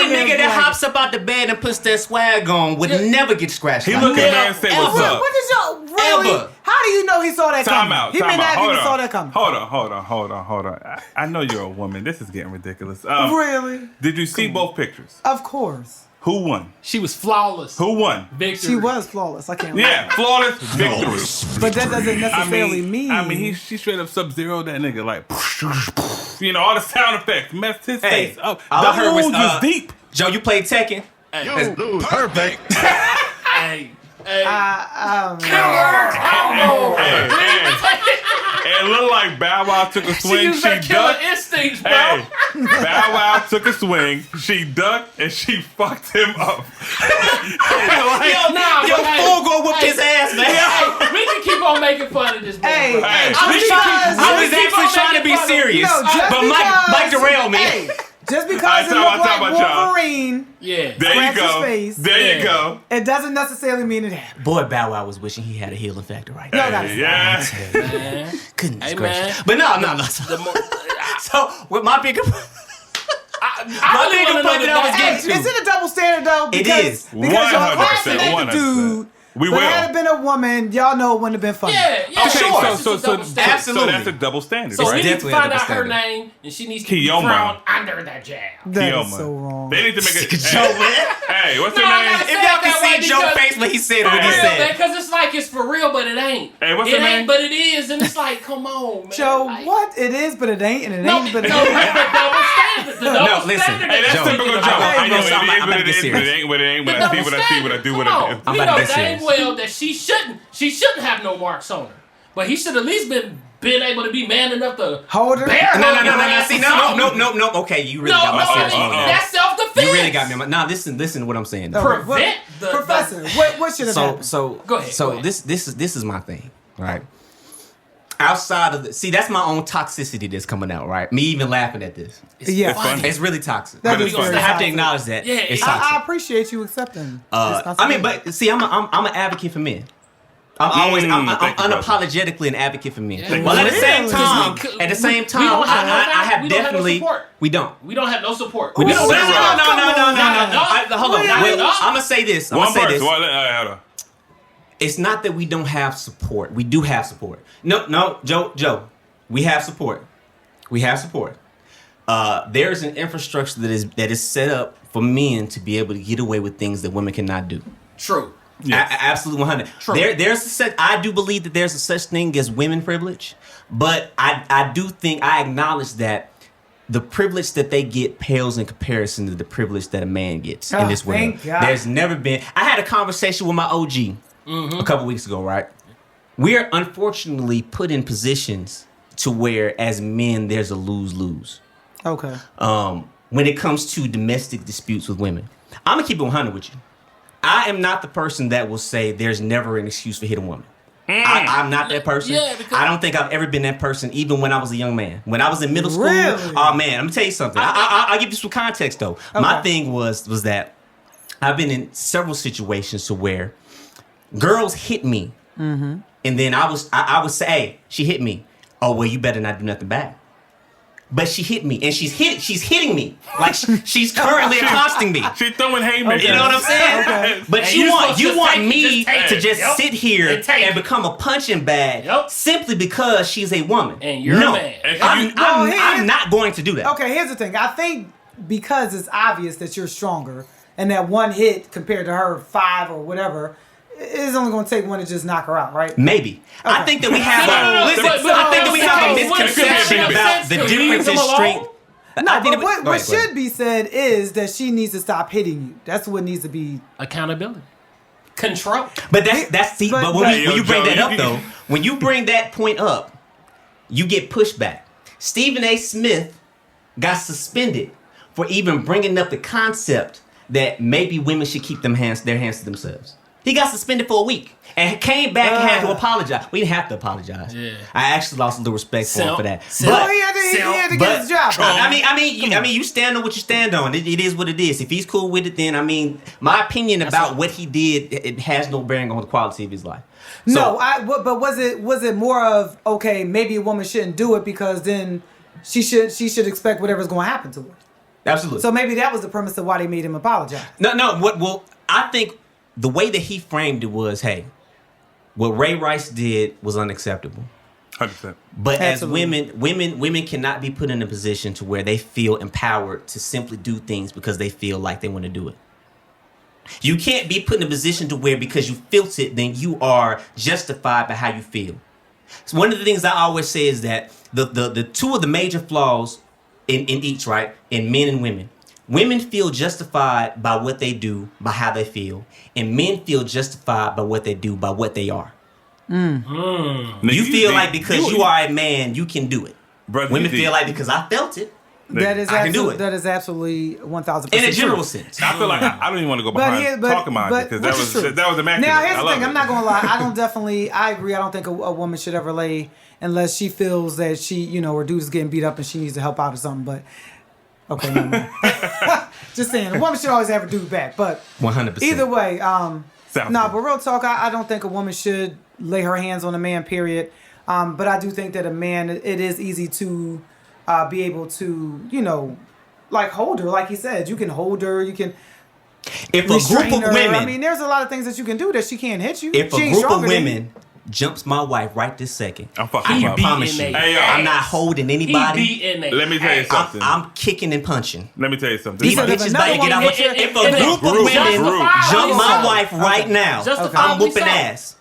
nigga that hops up out the bed and puts that swag on would never get scratched. He like look that. at man and say, what's Ever. up? What is your really? Ever. How do you know he saw that Time coming? out. He Time may not out. have Hold even on. saw that coming. Hold on. I know you're a woman. This is getting ridiculous. Really? Did you see both pictures? Of course. Who won? She was flawless. Who won? Victory. She was flawless. I can't Yeah, flawless victory. But that doesn't necessarily mean. She straight up Sub-Zero that nigga, like, you know, all the sound effects, messed his Hey, face up. all The I heard was, wounds was deep. Joe, you played Tekken. Perfect. Hey. man. It looked like Bow Wow took a She swing, used her she killer ducked. instincts, bro. Hey, Bow Wow took a swing, she ducked, and she fucked him up. Yo, full go whoop his ass, man. Hey, we can keep on making fun of this man. Hey, bro. Hey, I was Keep on actually trying to be making fun of- serious, No, just but Mike derailed me. Hey, just because Alright, it time looked out, like time out, y'all. Wolverine, Yeah. There you Scratch his go. face. There Yeah. you go. it doesn't necessarily mean it happened. Boy, Bow Wow was wishing he had a healing factor right now. No, that's Yeah. Man. Goodness Hey, gracious. man. But no. The more, So, with my bigger... I My really bigger want to point that I was know getting the to. Is it a double standard though? It Because, is. Because you're 100%, laughing at the 100%. dude We but will. had it been a woman, y'all know it wouldn't have been funny. Yeah, Okay, sure. so Absolutely. that's a double standard, So we right? need to definitely a find double out her standard. name, and she needs to be Kiyomi. thrown under the jail. That Kiyomi. is so wrong. They need to make it. Joe, man. Hey, what's her No, name? I If y'all can That way see Joe's because- face when he said what he Hey. Real, man, said. because it's like it's for real, but it ain't. Hey, what's it her ain't, name? but it is, and it's like, come on, man. Joe, Like, what? It is, but it ain't, and it No, ain't, but it no, ain't. the double standard. The double No, listen. standard. Hey, that's Joe, typical Joe. I'm I know gonna- it I'm is about what to it get is, but serious. it ain't what it ain't. The When I see double what I see, what I do, standard. what Come I do. on. I'm We about to know get dang serious. well that she shouldn't have no marks on her. But he should at least been able to be man enough to Hold her. bear No. her. See, no. Okay, you really got my I serious mean, moment. that's self-defense. You really got me. Now listen to what I'm saying. though. Okay, Prevent the Professor, what should have happened? So Go ahead, So go ahead. this is my thing, right? Outside of that's my own toxicity that's coming out, right? Me even laughing at this. Yeah. It's funny. It's really toxic. That is I very have to toxic. acknowledge that. Yeah, it's I- toxic. I appreciate you accepting. I mean, but see, I'm an advocate for men. I'm thank you, brother. unapologetically an advocate for men. Yeah. Well, at the same Really? time, We I don't have no definitely. support. We don't. We don't have no support. We We don't. don't No. have Hold on. Really? I'm gonna say this. One person. Hold on. It's not that we don't have support. We do have support. No, Joe. We have support. We have support. There is an infrastructure that is set up for men to be able to get away with things that women cannot do. True. Yes. Absolutely 100. I do believe that there's a such thing as women privilege, but I do think I acknowledge that the privilege that they get pales in comparison to the privilege that a man gets in this world. Thank God. There's never been. I had a conversation with my OG a couple weeks ago, right? We're unfortunately put in positions to where, as men, there's a lose-lose. Okay. When it comes to domestic disputes with women. I'm gonna keep it 100 with you. I am not the person that will say there's never an excuse for hitting a woman. I'm not that person. Yeah, because- I don't think I've ever been that person, even when I was a young man. When I was in middle school, Really? oh man, I'm gonna tell you something. I'll give you some context though. My thing was that I've been in several situations to where girls hit me, and then I would say, "Hey, she hit me." Oh well, you better not do nothing back. But she hit me, and she's hitting me like she's currently accosting me. She's throwing haymakers. You know what I'm saying? Okay. But And you you want supposed to want take it, me just take to it. just Yep. sit here And take and it. become a punching bag Yep. simply because she's a woman. And you're a no, man. I'm not going to do that. Okay, here's the thing. I think because it's obvious that you're stronger and that one hit compared to her 5 or whatever, it's only going to take one to just knock her out, right? Maybe. I think that we have No. listen. But I think that we have a what- what- misconception what- about the what- difference in leave them strength. No, I think but that what go ahead. should be said is that she needs to stop hitting you. That's what needs to be. Accountability. Control. But that's see. But- But but- when you bring Joe, that up you- though, when you bring that point up, you get pushback. Stephen A. Smith got suspended for even bringing up the concept that maybe women should keep their hands to themselves. He got suspended for a week and came back and had to apologize. We didn't have to apologize. Yeah. I actually lost a little respect for him for that. Self- Well, he had to get his job. I mean, you stand on what you stand on. It is what it is. If he's cool with it, then I mean, my opinion about what he did, it has no bearing on the quality of his life. So, But was it more of, okay, maybe a woman shouldn't do it because then she should expect whatever's going to happen to her. absolutely. So maybe that was the premise of why they made him apologize. No. Well, I think the way that he framed it was, hey, what Ray Rice did was unacceptable. 100%. But Absolutely. as women cannot be put in a position to where they feel empowered to simply do things because they feel like they want to do it. You can't be put in a position to where because you felt it, then you are justified by how you feel. So one of the things I always say is that the two of the major flaws in each, right, in men and women. Women feel justified by what they do, by how they feel, and men feel justified by what they do, by what they are. Now, You feel like because you are a man, you can do it. Brother, Women you feel did. like because I felt it. That is I can do it. That is absolutely 1,000%. In a general true. sense. I feel like I don't even want to go behind talking about it because which is true. that was immaculate. Now here's I the love thing. it. I'm not gonna lie. I agree. I don't think a woman should ever lay unless she feels that her dude is getting beat up and she needs to help out or something. But okay, no, man. Just saying, a woman should always have her dude back. But 100%. either way, Sounds but real talk. I don't think a woman should lay her hands on a man. Period. But I do think that a man, it is easy to be able to, like hold her. Like he said, you can hold her. You can. If a restrain group of her. women, I mean, there's a lot of things that you can do that she can't hit you. if she a ain't group of stronger than you. women jumps my wife right this second, I'm fucking He up. promise you, beating Hey, yo. I'm not holding He anybody. beating they Let me tell you ass. something. I'm kicking and punching. Let me tell you something. These said if bitches another about to get out woman my hit you- If a group of women jump my wife right now, Justifiably I'm whooping so. ass.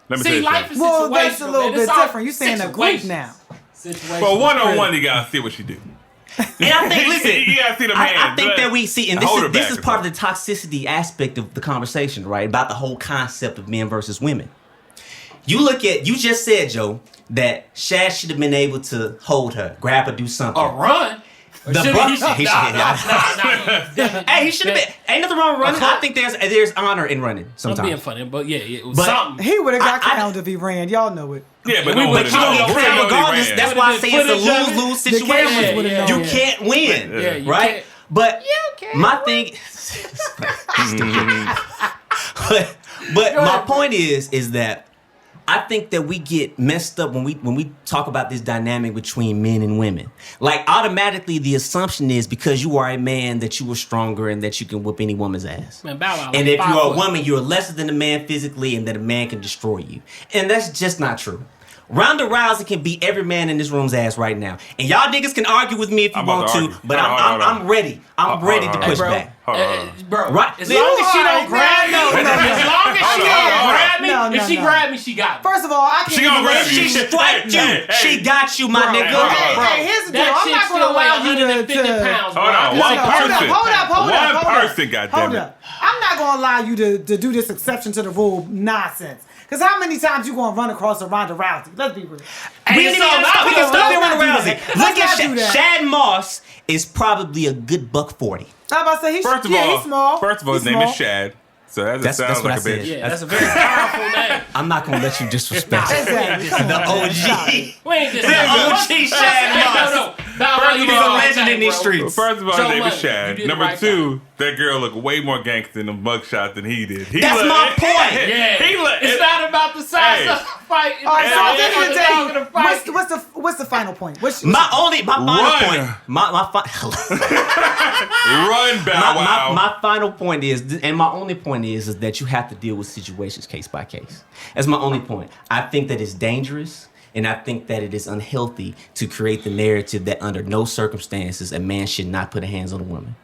Let me tell See, you life something. is Well, situational. that's a little man. bit It's all different. You saying a group situations. now. Situations. For one-on-one, you gotta see what you do. And I think, listen, You gotta see the man. I think that we see, and Hold her this back is or part of the toxicity aspect of the conversation, right? About the whole concept of men versus women. You just said, Joe, that Shad should have been able to hold her, grab her, do something. A run. Or The should buck- he should he should- Hey, he should have been. Ain't nothing wrong with running. I think there's honor in running I'm sometimes. being funny, but yeah, it was But- something. He would have got I- crowned if he ran. Y'all know it. Yeah, but We no would- one But you don't get No, crowned no, regardless. ran. That's There why I would've say been it's a footage of it. lose-lose The cameras situation. would've known. You can't win, Yeah, you right? can't. But my thing, but my point is that I think that we get messed up when we talk about this dynamic between men and women. Like automatically, the assumption is because you are a man that you are stronger and that you can whoop any woman's ass. Man, Bow Wow, And like if 5 you're a foot. woman, you're lesser than a man physically, and that a man can destroy you. And that's just not true. Ronda Rousey can beat every man in this room's ass right now. And y'all niggas can argue with me if you I'm about want to to, argue. but Hold on. I'm ready. I'm ready to hold on. push Hey, bro. back. Hold on. Bro, Right. as You long as she are don't grab me, no. as long as she Hold on, don't hold on. grab me, No, if she no. grab me, she got me. First of all, I can't She gonna even grab let you. She striked you. Hey, hey. She got you, my Bro, nigga. hold on, Hey, bro. hey, here's the deal. That I'm shit not going still to weigh allow you 150 to pounds, bro. Hold on, I one just- person. Hold up. person, goddammit. Hold up. I'm not going to allow you to do this exception to the rule nonsense. Because how many times you going to run across a Ronda Rousey? Let's be real. We Hey, can so now stop we being gonna- Ronda let's not do Rousey. that. Look Let's at not do that. Shad Moss is probably a good $140. I'm about to say, First of he's small. all, his He's name small. is Shad. So that That's sounds what like I a said. bitch. Yeah, that's a very powerful name. I'm not gonna let you disrespect it. Exactly. Come The on, man. OG. Stop it. We ain't just OG Shad Moss. No. Bow Wow, First you of did all, the right legend in thing, these bro. streets. First of all, Joe his name is Money, Shad. you did the Number right two, that girl looked way more gangster in the mugshot than he did. That's my point. Yeah, He look. it's not about the size Hey. of the fight. All right, so at the end of the Dog in day, the fight. what's the final point? My final Run. point. Run, Bow Wow. My final point is, and my only point is that you have to deal with situations case by case. That's my only point. I think that it's dangerous, and I think that it is unhealthy to create the narrative that under no circumstances a man should not put a hands on a woman.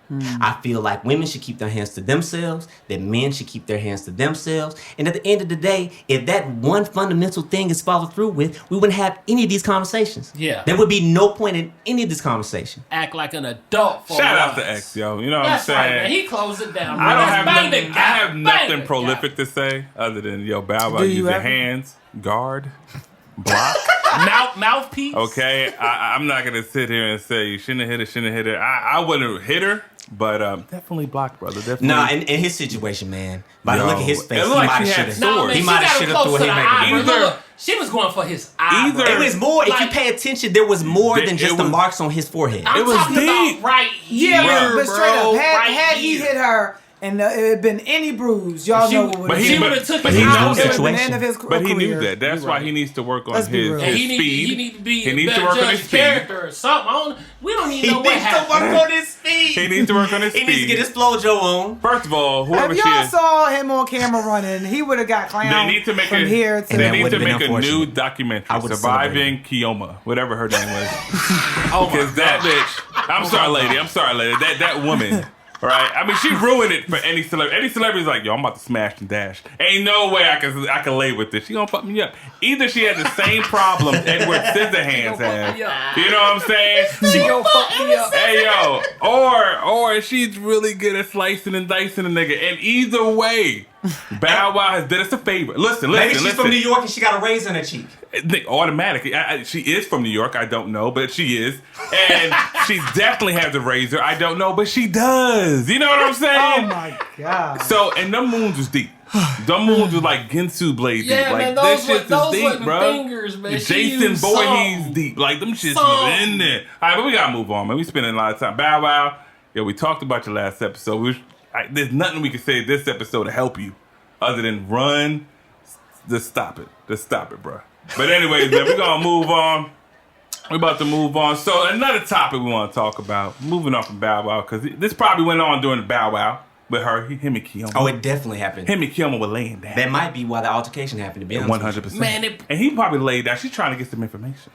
I feel like women should keep their hands to themselves, that men should keep their hands to themselves, and at the end of the day, if that one fundamental thing is followed through with, we wouldn't have any of these conversations. Yeah. There would be no point in any of this conversation. Act like an adult for Shout out once. to X, yo. You know what That's I'm right, saying? man. He closed it down. I don't have Bang nothing. the I guy. have Bang nothing the prolific to say other than yo, Bow Wow, Do use you your ever? hands, guard, block. guy. Mouthpiece. Okay, I'm not gonna sit here and say you shouldn't have hit her. I wouldn't have hit her, but definitely blocked, brother. Definitely. Nah, in his situation, man. By the Yo, look at his it face, he looked like might she have had should No, have. man, He she might got have him should have close threw a to the haymaker. eye. Either- Look, she was going for his eye. Either- It was more. If you Like- pay attention, there was more It than just the was- marks on his forehead. I'm It was talking deep. about right Yeah, here, but straight bro. up, Right had he here. hit her and it had been any bruise, y'all She- know what but would have he been. would've took but his he eye knows out. It would have been the situation. end of his But he knew career. that. That's You're why right. he needs to work on Let's be his real. his He need speed. to be He a needs to better work on judge his of speed. character or something. We don't even He know what needs to happened. work on his speed. He needs to work on his He speed. needs to get his flojo on. First of all, whoever If she y'all is, saw him on camera running, he would have got they clowned need to make from a here to And they that need would've to been make a new unfortunate. documentary I would've surviving Kiyomi, whatever her name was. Oh my Because that bitch, I'm sorry, lady. That woman, right? I mean, she ruined it for any celebrity. Any celebrity's like, yo, I'm about to smash and dash. Ain't no way I can lay with this. She gonna fuck me up. Either she had the same problem Edward Scissorhands had. You know what I'm saying? She gonna fuck me up. Hey yo, or she's really good at slicing and dicing a nigga. And either way, Bow Wow has did us a favor. Listen. Maybe she's from New York and she got a razor in her cheek. Automatically, she is from New York. I don't know, but she is, and she definitely has a razor. I don't know, but she does. You know what I'm saying? Oh my god. So, and them moons was deep. Them moons was like Ginsu blade deep. Yeah, Like man, this those shit those is deep, wasn't bro. fingers, man. She Jason used Voorhees some. deep. Like them shits Some. was in there. All right, but we gotta move on, man. We spending a lot of time. Bow Wow. Yeah, we talked about your last episode. There's nothing we can say this episode to help you other than run. Just stop it. Just stop it, bro. But anyways, man, we're gonna move on. We're about to move on. So another topic we want to talk about, moving on from Bow Wow, because this probably went on during the Bow Wow. with her, him and Kiyomi. Oh, it definitely happened. Him and Kiyomi were laying down. That might be why the altercation happened, to be honest. 100%. Man, and he probably laid down. She's trying to get some information.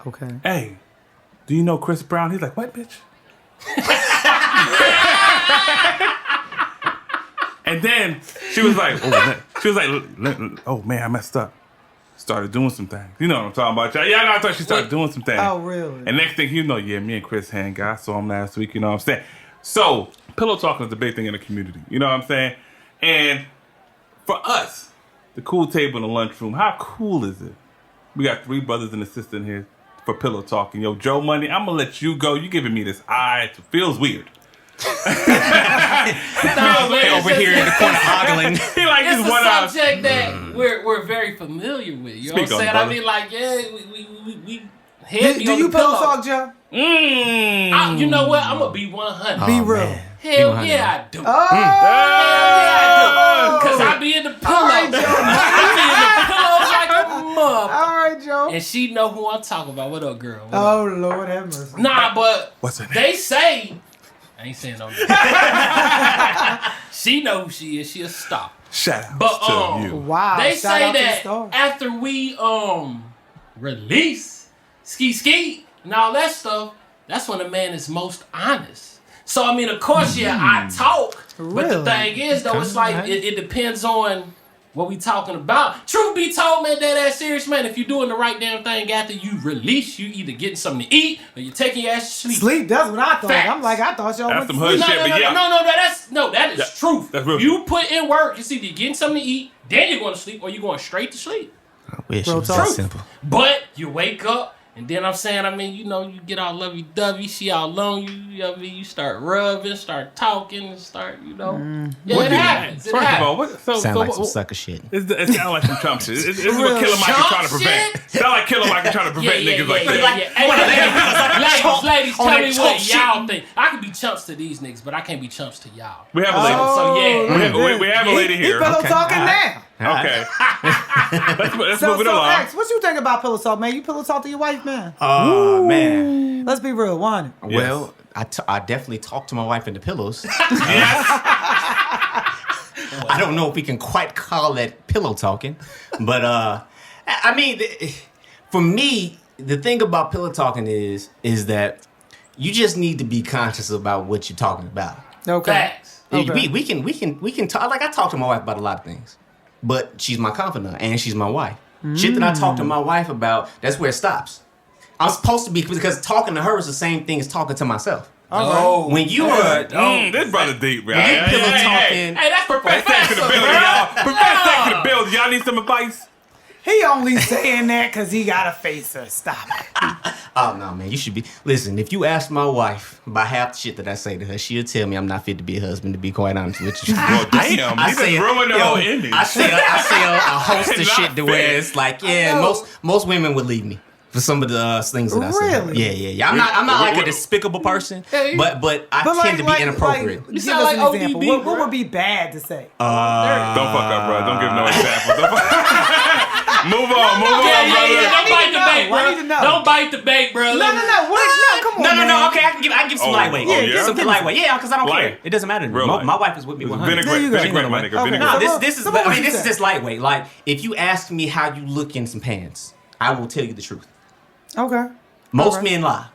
Okay. Hey, do you know Chris Brown? He's like, what, bitch? And then she was like, oh man, I messed up. Started doing some things. You know what I'm talking about, y'all? Yeah, I thought she started doing some things. Oh, really? And next thing you know, yeah, me and Chris hang out. I saw him last week, you know what I'm saying? So, pillow talking is a big thing in the community. You know what I'm saying? And for us, the cool table in the lunchroom, how cool is it? We got 3 brothers and a sister in here for pillow talking. Yo, Joe Money, I'm going to let you go. You giving me this eye. It feels weird. Over here in the corner ogling. He like It's this a one eye. subject that we're very familiar with. You know Speak what I'm on saying? it, I brother. mean, like, yeah, we Do, heavy do on you the pillow talk, Joe? You know what? I'm gonna be 100. Be real. Man. Hell 100. yeah, I do. Oh, Hell yeah, I do. Cause I be in the pillow. All right, Joe. I be in the pillows like a mother. all right, Joe. And she know who I'm talking about. What up, girl? What up? Oh, Lord have mercy. Nah, but What's her name? they say I ain't saying no name. She know who she is. She a star. Shout out But, to you. Wow. They shout say out to the that star. after we release ski and all that stuff, that's when a man is most honest. So I mean, of course, yeah, I talk, but the Really? thing is, though, it's like it depends on what we talking about. Truth be told, man, that serious, man. If you're doing the right damn thing after you release, you either getting something to eat or you taking your ass to sleep. Sleep, that's what I thought. Facts. I'm like, I thought y'all That's went some to hood sleep. shit, but yeah. That is Yeah, truth. that's real. You put in work, it's either you're getting something to eat, then you're going to sleep, or you're going straight to sleep. I wish Real it was that talk. simple. But you wake up, and then I'm saying, I mean, you know, you get all lovey-dovey, she all on you, you know what I mean? You start rubbing, start talking, and start, you know. Yeah, What it do you- happens. It First of happens. all, what, Sound like some what- sucker shit. It sounds like some chump shit. It's what Real Killer Mike is chump trying to prevent. shit? Sound like Killer Mike is trying to prevent niggas like that. Hey, ladies, on tell that me chump what shit. y'all think. I can be chumps to these niggas, but I can't be chumps to y'all. We have a lady. So, yeah. We have a lady He here. pillow Okay, talking all right. now. Okay. Let's So, move it so along. X, what you think about pillow talk, man? You pillow talk to your wife, man? Oh, man. Let's be real, one. Well, I definitely talk to my wife in the pillows. I don't know if we can quite call that pillow talking, but I mean, for me, the thing about pillow talking is that you just need to be conscious about what you're talking about. Okay. Facts. Okay. We can talk. Like, I talk to my wife about a lot of things, but she's my confidant and she's my wife. Shit that I talk to my wife about, that's where it stops. I'm supposed to be, because talking to her is the same thing as talking to myself. Oh, When you are This brother deep, man. When you pillow hey, talking, that's Profess that to the building, y'all. Profess that to the building. Y'all need some advice? He only saying that because he got a face to stop it. oh no, man, you should be. Listen, if you ask my wife about half the shit that I say to her, she'll tell me I'm not fit to be a husband. To be quite honest with you. Well, damn. I You say just ruined the yo, whole ending. I say a host of Not shit to where fit. it's like, yeah, most women would leave me for some of the things that I say. Really? Yeah. I'm not like a despicable person, but I tend to be inappropriate. Give sound us like an example. ODB, What bro. would be bad to say? Don't fuck up, bro. Don't give no examples. Don't fuck- Move on, brother. Don't bite the bait, I need to bro. know. Don't bite the bait, bro. No. What? No, come on, man. No. Okay, I can give some lightweight. oh, yeah? Something lightweight. Yeah, because I don't Light. care. It doesn't matter to me. Real light. My wife is with me 100. There you go. Vinaigrette, my nigga. Okay. Vinaigrette. No, So this what would you is say? just lightweight. Like, if you ask me how you look in some pants, I will tell you the truth. Okay. Most Alright. men lie.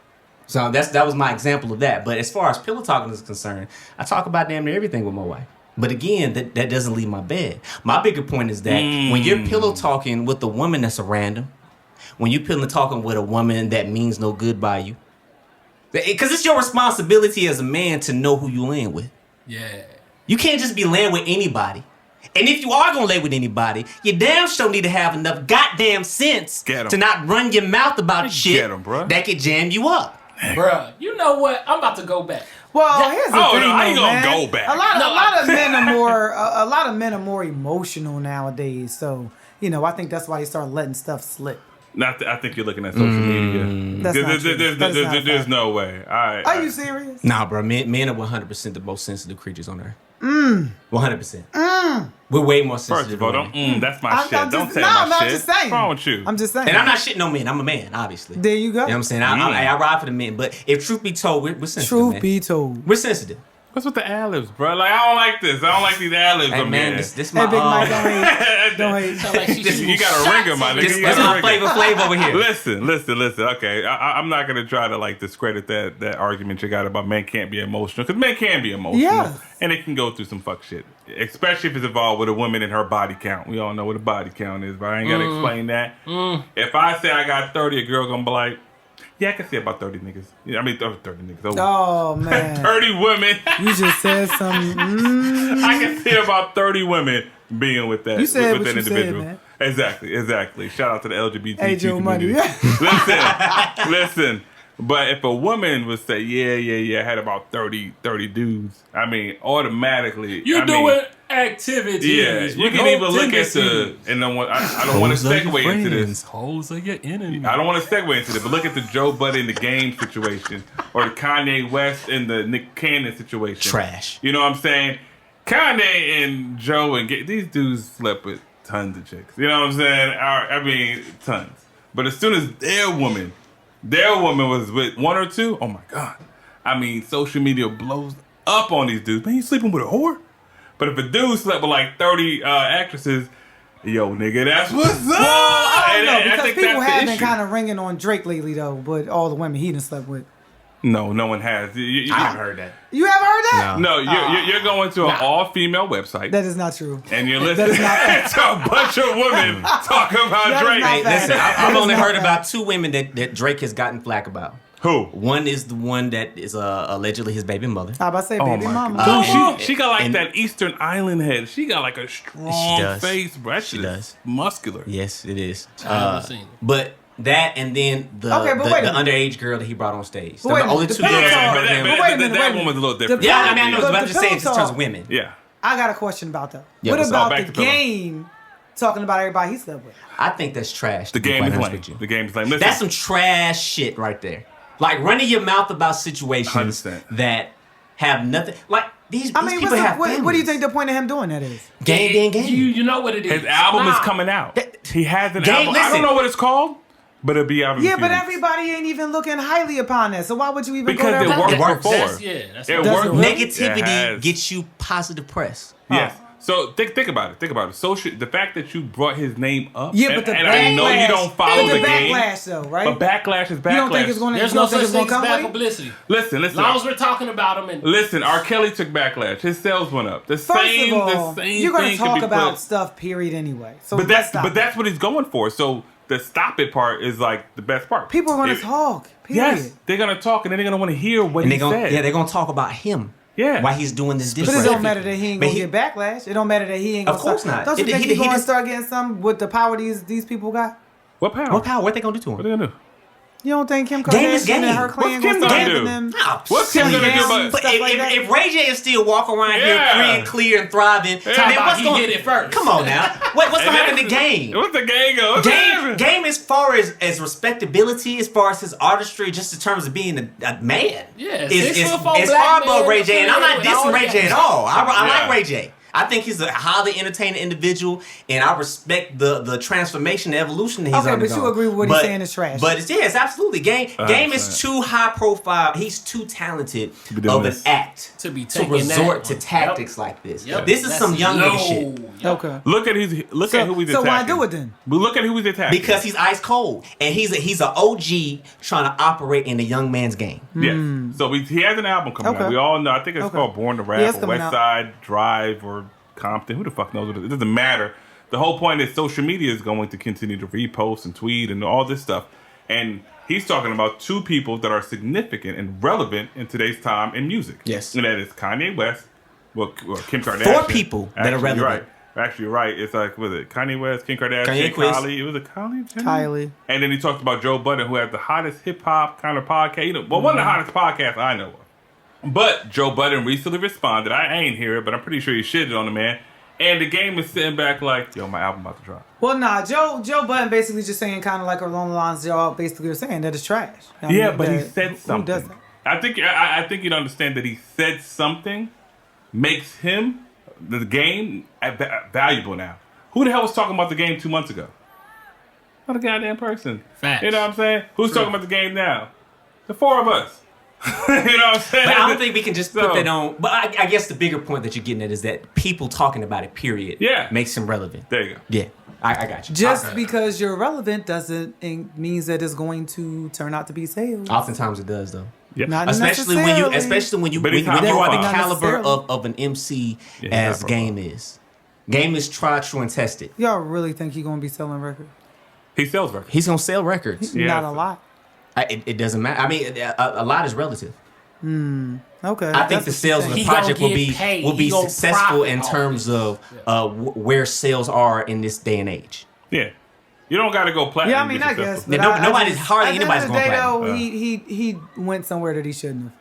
So that was my example of that. But as far as pillow talking is concerned, I talk about damn near everything with my wife. But again, that doesn't leave my bed. My bigger point is that when you're pillow talking with a woman that's a random, when you're pillow talking with a woman that means no good by you, because it's your responsibility as a man to know who you laying with. Yeah. You can't just be laying with anybody. And if you are gonna lay with anybody, you damn sure need to have enough goddamn sense Get 'em. to not run your mouth about shit Get 'em, bruh. that could jam you up. Bruh, you know what? I'm about to go back. Well, here's the Oh, thing, no, I ain't though, gonna man. go back. A lot No, of men are more. A lot of men are more emotional nowadays. So I think that's why they start letting stuff slip. I think you're looking at social media. That's not true. That's not There's fact. no way. All right. Are you serious? Nah, bro, men are 100% the most sensitive creatures on earth. 100%. We're way more sensitive. First of all, than don't. women. That's my I'm shit. just- Don't say no, my I'm shit. just saying. What's wrong with you? I'm just saying. And I'm not shitting on men. I'm a man, obviously. There you go. You know what I'm saying? I ride for the men. But if truth be told, we're sensitive. Truth man. be told. We're sensitive. What's with the ad-libs, bro? Like, I don't like this. I don't like these ad-libs. Hey, man, this. this Hey, my Big Mike, don't hate. Sound like she shooting You got a shots ringer, my on nigga. this. You this got my a ringer. flavor over here. Listen. Okay, I'm not gonna try to like discredit that argument you got about men can't be emotional, because men can be emotional, Yes. and it can go through some fuck shit, especially if it's involved with a woman and her body count. We all know what a body count is, but I ain't gotta explain that. If I say I got 30, a girl gonna be like, yeah, I can see about 30 niggas. Yeah, I mean 30 niggas. Oh, man. 30 women. You just said some. I can see about 30 women being with that. You said with what that you said, individual. man. Exactly. Shout out to the LGBTQ Hey, Joe community. Money. Listen. But if a woman would say, yeah, I had about 30 dudes, I mean, automatically. You I doing mean, activities. yeah, you with can no even look at tendency. the, and I don't want to segue into this. Hoes are your enemy. I don't want to segue into this, but look at the Joe Budden in the Game situation, or the Kanye West in the Nick Cannon situation. Trash. You know what I'm saying? Kanye and Joe and these dudes slept with tons of chicks. You know what I'm saying? I mean, tons. But as soon as their woman was with one or two, oh my God. I mean, social media blows up on these dudes. Man, you sleeping with a whore? But if a dude slept with like 30 actresses, yo, nigga, that's what's up. Well, I don't know, And because think people that's the have been issue. kind of ringing on Drake lately, though, but all the women he done slept with. No one has. I haven't heard that. You haven't heard that? No, you're going to an all-female website. That is not true. And you're That listening is not to a bunch of women talk about That is Drake. not Hey, fact. listen, That I've is only not heard fact. about two women that Drake has gotten flack about. Who? One is the one that is allegedly his baby mother. I about to say, Oh baby my mama. God. Dude, she got like And- that Eastern Island head. She got like a strong She does. face, bro. That She shit is does. muscular. Yes, it is. I haven't seen it. But that and then the Okay, but wait a minute. underage girl that he brought on stage. But So wait a the only minute. two The girls pillow I talk- heard him. But wait a minute, that wait a one was a little minute. different. Yeah, I The mean, I know, pillow but I'm just saying talk- in terms of women. Yeah. I got a question about that. Yeah, What what's about up? the Back to pillow. game talking about everybody he slept with? I think that's trash. The to be game quite is honest lame. with you. The game is lame. Listen, That's some trash shit right there. Like running your mouth about situations 100%. that have nothing. Like these I mean, people have what do you families. think the point of him doing that is? Game being game. You know what it is. his album is Nah. coming out. That- He has an Game- album. I listen. don't know what it's called, but it'll be out in a Yeah, few but weeks. everybody ain't even looking highly upon that. So why would you even Because go there? it worked works. before. That's It Does worked. it really? It Negativity has. gets you positive press. Yes. So think about it. Social, the fact that you brought his name up. Yeah, but the and backlash. I know you don't follow but the game. backlash, though, right? But backlash is backlash. You don't think it's going to? There's you no don't think such it's thing going as to come bad late? publicity. Listen. As long as we're talking about him and Listen, R. Kelly took backlash. His sales went up. The First same of all, you're going going to talk about stuff, period, anyway. So But let's stop. that's what he's going for. So the stop it part is like the best part. People are going If- to talk, period. Yes, they're gonna talk and then they're gonna want to hear what And he said. they're gonna talk about him. Yeah. Why he's doing this But it different. don't matter that he ain't But gonna get backlash. It don't matter that he ain't gonna Of course start. not. Don't you He- think he- he's he gonna just- start getting some with the power these people got? What power? What power? What they gonna do to What are him? they gonna do? You don't think Kim Game is Kardashian game. and her What's clan Kim gonna start gonna having do? them? Nah, What's Kim silly gonna do ass. about- But Stuff like if, that? if Ray J is still walking around here Yeah. free and clear and thriving, Yeah. man, about what's he going? hit it first. Come on now. What's gonna happen to Game? What's the game go? What's Game as far as respectability, as far as his artistry, just in terms of being a man. Yeah, is 6'4" far black above man Ray J. And I'm not affiliated with dissing all Ray J that. at all. I Yeah. like Ray J. I think he's a highly entertaining individual, and I respect the transformation, the evolution that he's Okay, but undergone. you agree with what he's saying is trash. But it's absolutely Game is 100%. too high profile. He's too talented be doing of an this. act To be to taking resort that to one. tactics like this. Yep. This is That's some young nigga low. shit. Yep. Okay. Look at who he's attacking. So why do it then? But look at who he's attacking. Because he's ice cold, and he's a OG trying to operate in the young man's game. yes. So he has an album coming Okay. out. We all know. I think it's Okay. called Born to Rap Yeah, it's or coming West out. Side Drive or Compton. Who the fuck knows what it is? It doesn't matter. The whole point is social media is going to continue to repost and tweet and all this stuff. And he's talking about two people that are significant and relevant in today's time in music. Yes. And that is Kanye West, well Kim Kardashian. Four people that are Actually, relevant. You're right. Actually, you're right. It's like, was it Kanye West, Kim Kardashian, Kanye quiz. Kylie? It was a Kylie? Jenner? Kylie. And then he talked about Joe Budden, who has the hottest hip hop kind of podcast. You know, well, one of the hottest podcasts I know of. But Joe Budden recently responded. I ain't hear it, but I'm pretty sure he shitted on the man. And the game is sitting back like, yo, my album about to drop. Well, nah, Joe Budden basically just saying kind of like along the lines y'all basically are saying that it's trash. I Yeah, mean, but he that- said who something. does that? I think you'd understand that he said something makes him, the game, valuable now. Who the hell was talking about the game 2 months ago? Not a goddamn person. Facts. You know what I'm saying? Who's talking about the game now? The four of us. You know what I'm saying? But I don't think we can just put So- that on. But I guess the bigger point that you're getting at is that people talking about it, period, makes him relevant. There you go. Yeah, I got you. Just because you're relevant doesn't means that it's going to turn out to be sales. Oftentimes it does, though. Yeah. Not Especially when you But he's when you are the high caliber profile. of an MC Yeah, he's as high Game is. Game is tried, true, and tested. Y'all really think he's gonna be selling records? He sells records. He's gonna sell records. Yeah. Not a lot. It doesn't matter. I mean, a lot is relative. Okay. I think the sales of the He gonna project will get be paid. will be He gonna successful profit in off terms it. of where sales are in this day and age. Yeah. You don't got to go platinum. Yeah, I to be mean, I successful. guess. Yeah, But nobody's- just- hardly at the end anybody's of the going day, platinum. though, he went somewhere that he shouldn't have.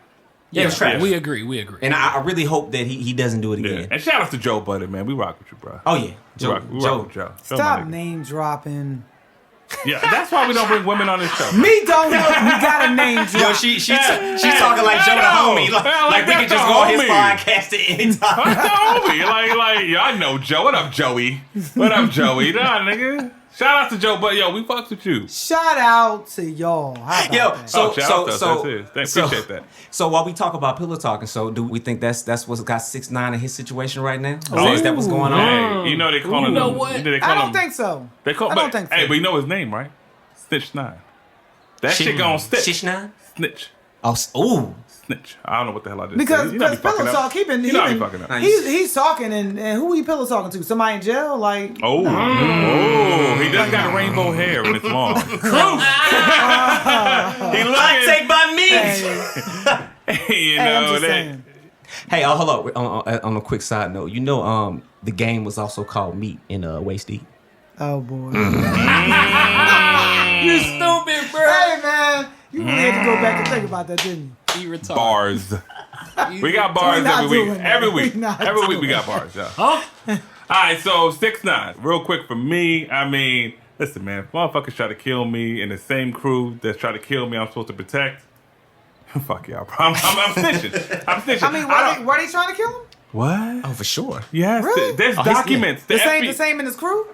Yeah, it was trash. We agree. And I really hope that he doesn't do it Yeah. again. And shout out to Joe Buddy, man. We rock with you, bro. Oh yeah, We rock with Joe. Joe my Stop nigga. name dropping. Yeah, that's why we don't bring women on this show. Me don't know. We got a name drop. Yo, she's talking like Joe the homie, like we that's can just the go on his homie. podcast at any time. That's the homie. Like, y'all know Joe. What up, Joey? What up, Joey? Nah, nigga. Shout out to Joe, but yo, we fucks with you. Shout out to y'all. How about Yo, that? so shout out to us. That's it. Appreciate that. So while we talk about pillow talking, so do we think that's what's got 6ix9ine in his situation right now? Oh, Is that what's going on? Hey, you know they call him. You know what? They call I don't him, think so. They call, I don't think so. Hey, but you know his name, right? Snitch 9. That shit gon' stitch. Shishna? Snitch. Oh, ooh. Snitch. I don't know what the hell I just Because said. You know I be fucking pillow up. talk, You know I be fucking up. he's talking and who he pillow talking to? Somebody in jail? Like Oh, he does got rainbow hair and it's long. He Hot looking, take by me. you Hey, I'm know just that. saying. Hey, hold up. On a quick side note, you know, the game was also called Meat in Waist Deep. Oh boy. You stupid, bro. Hey man, you really had to go back and think about that, didn't you? You retarded. Bars. We got bars We not every week. doing that. Every week. We not Every week we doing got bars, yeah. Huh? All right, so 6ix9ine. Real quick for me, I mean, listen, man, motherfuckers try to kill me in the same crew that's try to kill me I'm supposed to protect. Fuck y'all, bro. I'm snitching. I'm snitching. I mean, were they trying to kill him? What? Oh, for sure. Yes, Really? there's Oh, he's- documents. The same in his crew?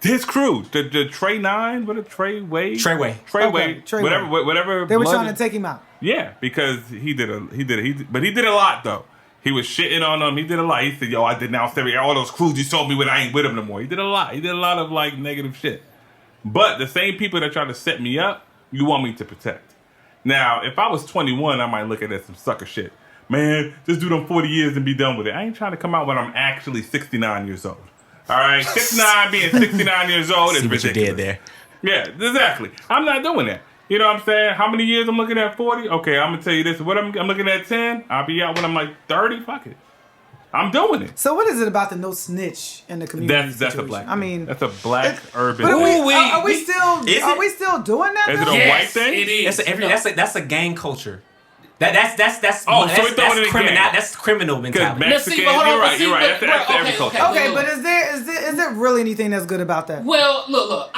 His crew, the Trey 9, what a Trey Way? Treyway. Treyway, Treyway. whatever. They were blood- trying to take him out. Yeah, because he did a lot though. He was shitting on them. He did a lot. He said, "Yo, I denounced all those crews you sold me when I ain't with them no more." He did a lot. He did a lot of like negative shit. But the same people that try to set me up, you want me to protect. Now, if I was 21, I might look at it as some sucker shit. Man, just do them 40 years and be done with it. I ain't trying to come out when I'm actually 69 years old. All right, 6ix9ine being 69 years old is See what you ridiculous. did there. Yeah, exactly. I'm not doing that. You know what I'm saying? How many years I'm looking at? 40? Okay, I'm going to tell you this. What I'm looking at 10. I'll be out when I'm like 30. Fuck it. I'm doing it. So what is it about the no snitch in the community? That's a situation? black I mean, that's a black urban but thing. are we we- still Is are it? we still doing that? Is it now? a Yes, white thing? It is. That's a gang culture. That's Oh, so that's, we throwing it in criminal. gang. That's criminal mentality. Now, see, Mexican, but hold on, you're but right. see, You're right. but- That's every okay, culture. okay. Okay, Look, but is there really anything that's good about that? Well, look.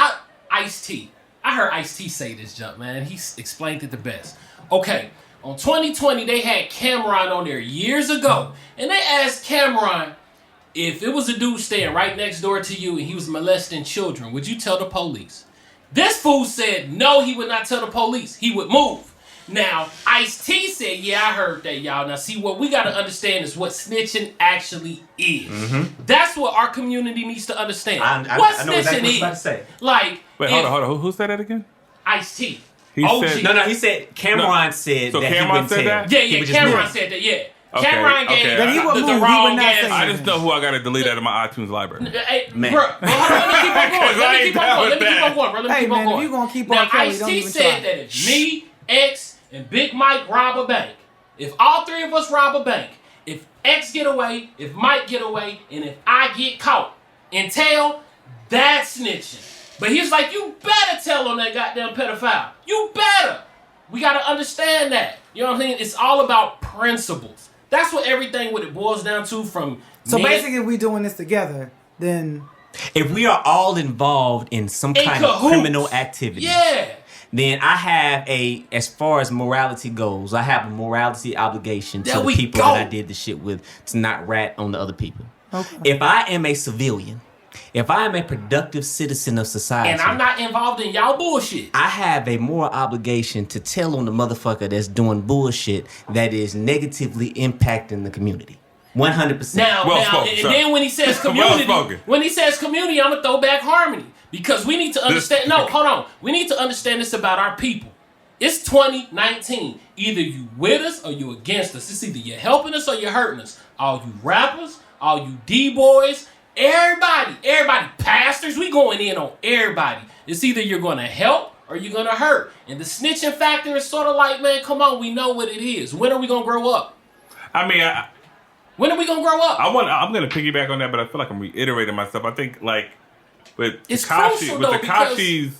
Ice-T. I heard Ice-T say this jump, man. He explained it the best. Okay, on 2020, they had Cameron on there years ago, and they asked Cameron, if it was a dude staying right next door to you and he was molesting children, would you tell the police? This fool said no, he would not tell the police. He would move. Now, Ice-T said, yeah, I heard that, y'all. Now, see, what we got to understand is what snitching actually is. That's what our community needs to understand. What I know exactly snitching what you're is. about to say. Like, Wait, hold on. Who said that again? Ice-T. He OG. said- No, he said Cameron said So that Cameron he wouldn't said tell. that? Yeah, He would just Cameron move. said that, yeah. Okay, Cameron gave okay. That he would the move, he would wrong not answer. say I just know who I got to delete out of my iTunes library. Hey, Man. bro, hold on, let me keep on going. I ain't down with Let me keep that. on going, bro. Let me Hey, keep on man, if going. you gonna keep now, on Kelly, don't Ice-T even said try. that if me, X, and Big Mike rob a bank, if all three of us rob a bank, if X get away, if Mike get away, and if I get caught and tell, that's snitching. But he's like, you better tell on that goddamn pedophile. You better. We got to understand that. You know what I'm saying? It's all about principles. That's what everything what it boils down to from So men- basically, if we doing this together, then If we are all involved in some In kind of cahoots. criminal activity, Yeah. then I have as far as morality goes, I have a morality obligation to There the we people go. that I did the shit with to not rat on the other people. Okay. If I am a civilian If I am a productive citizen of society, And I'm not involved in y'all bullshit. I have a moral obligation to tell on the motherfucker that's doing bullshit that is negatively impacting the community. 100%. Now, Well now, spoken, and sir. then when he says Well community, spoken. when he says community, I'm gonna throw back harmony because we need to understand. No, hold on. We need to understand this about our people. It's 2019. Either you with us or you against us. It's either you're helping us or you're hurting us. All you rappers, all you D-boys, everybody, pastors, we going in on everybody. It's either you're gonna help or you're gonna hurt. And the snitching factor is sort of like, man, come on, we know what it is. When are we gonna grow up? I mean, When are we gonna grow up? I'm going to piggyback on that, but I feel like I'm reiterating myself. I think, like, with It's Tekashi, crucial, with though, because- Tekashi's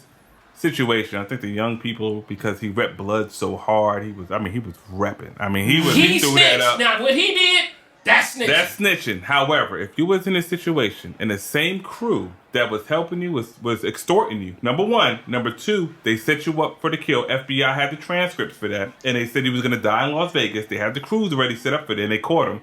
situation, I think the young people, because he repped blood so hard, he was repping. I mean, he He threw that snitched. up. Now, what he did, that's snitching. That's snitching. However, if you was in a situation and the same crew that was helping you was extorting you, number one. Number two, they set you up for the kill. FBI had the transcripts for that. And they said he was going to die in Las Vegas. They had the crews already set up for that and they caught him.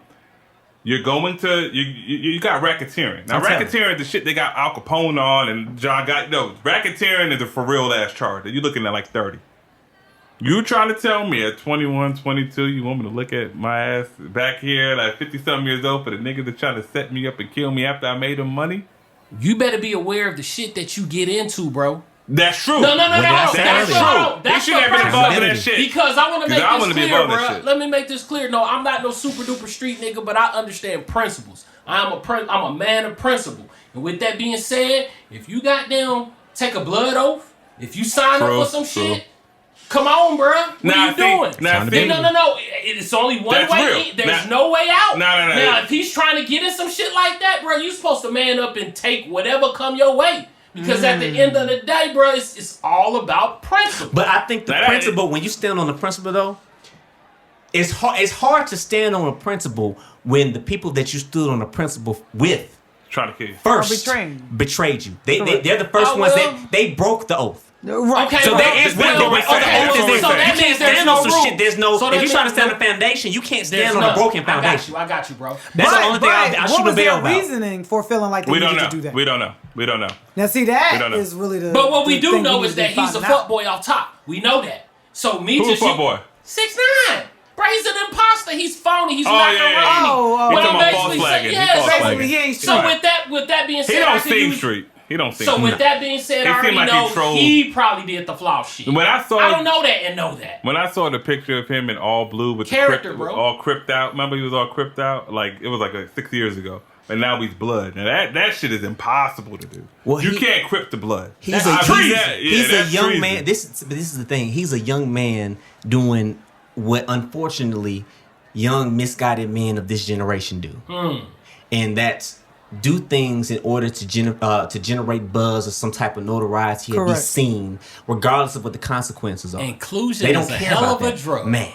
You're going to, you got racketeering. Now, racketeering is the shit they got Al Capone on and John got, no, racketeering is a for real ass charge. You're looking at like 30. You trying to tell me at 21, 22, you want me to look at my ass back here like 50-something years old for the niggas that trying to set me up and kill me after I made them money? You better be aware of the shit that you get into, bro. That's true. No. I say That's earlier? true. That's You should have been involved in that shit. Because I want to make I this wanna be clear, involved in that bro. shit. Let me make this clear. No, I'm not no super duper street nigga, but I understand principles. I'm a man of principle. And with that being said, if you goddamn take a blood oath, if you sign up True, for some true. shit, come on, bro. What Nah, are you doing? see- No. It's only one That's way. real. There's Nah. no way out. No. Now, if he's trying to get in some shit like that, bro, you supposed to man up and take whatever come your way. Because at the end of the day, bro, it's all about principle. But I think the That- principle, when you stand on the principle, though, it's hard to stand on a principle when the people that you stood on the principle with Trying to kill you. first betrayed you. They're the first ones that they broke the oath. Right. Okay, So bro. there is one. The oath is there. So that You can't means there's stand no on some rule. shit. There's no. So If that you're trying to means stand no- on a foundation, you can't There's stand on a none. broken foundation. I got you, bro. That's the only thing I what should was rebel their about. reasoning for feeling like they We don't needed know. to do that? We don't know. We don't know. Now, see, We that don't know. is really the. But what we the do thing know we is need that to be he's a finding out. fuckboy off top. We know that. So me Who's just fuck boy? 6ix9ine. Bro, he's an imposter. He's phony. He's Oh, not yeah, gonna yeah, run yeah. me. Oh, But He I'm talking about basically false saying, flagging. yeah. He false Basically, flagging. he ain't So street. with that being said, He I don't can seem use- street. He don't seem So street. with that being said, He I already seem like he know trolled. he probably did the floss shit. When I saw- I don't know that and know that. When I saw the picture of him in all blue with Character, the bro. all cripped out, remember he was all cripped out? Like, it was like 6 years ago. And now he's blood. Now that shit is impossible to do. Well, you he- can't crypt the blood. He's That's a treason. he's a That's young treason. man. This is the thing. He's a young man doing what unfortunately young misguided men of this generation do, and that's do things in order to generate buzz or some type of notoriety or be Correct. seen, regardless of what the consequences are. Inclusion They don't is a care hell about of a that. drug. Man.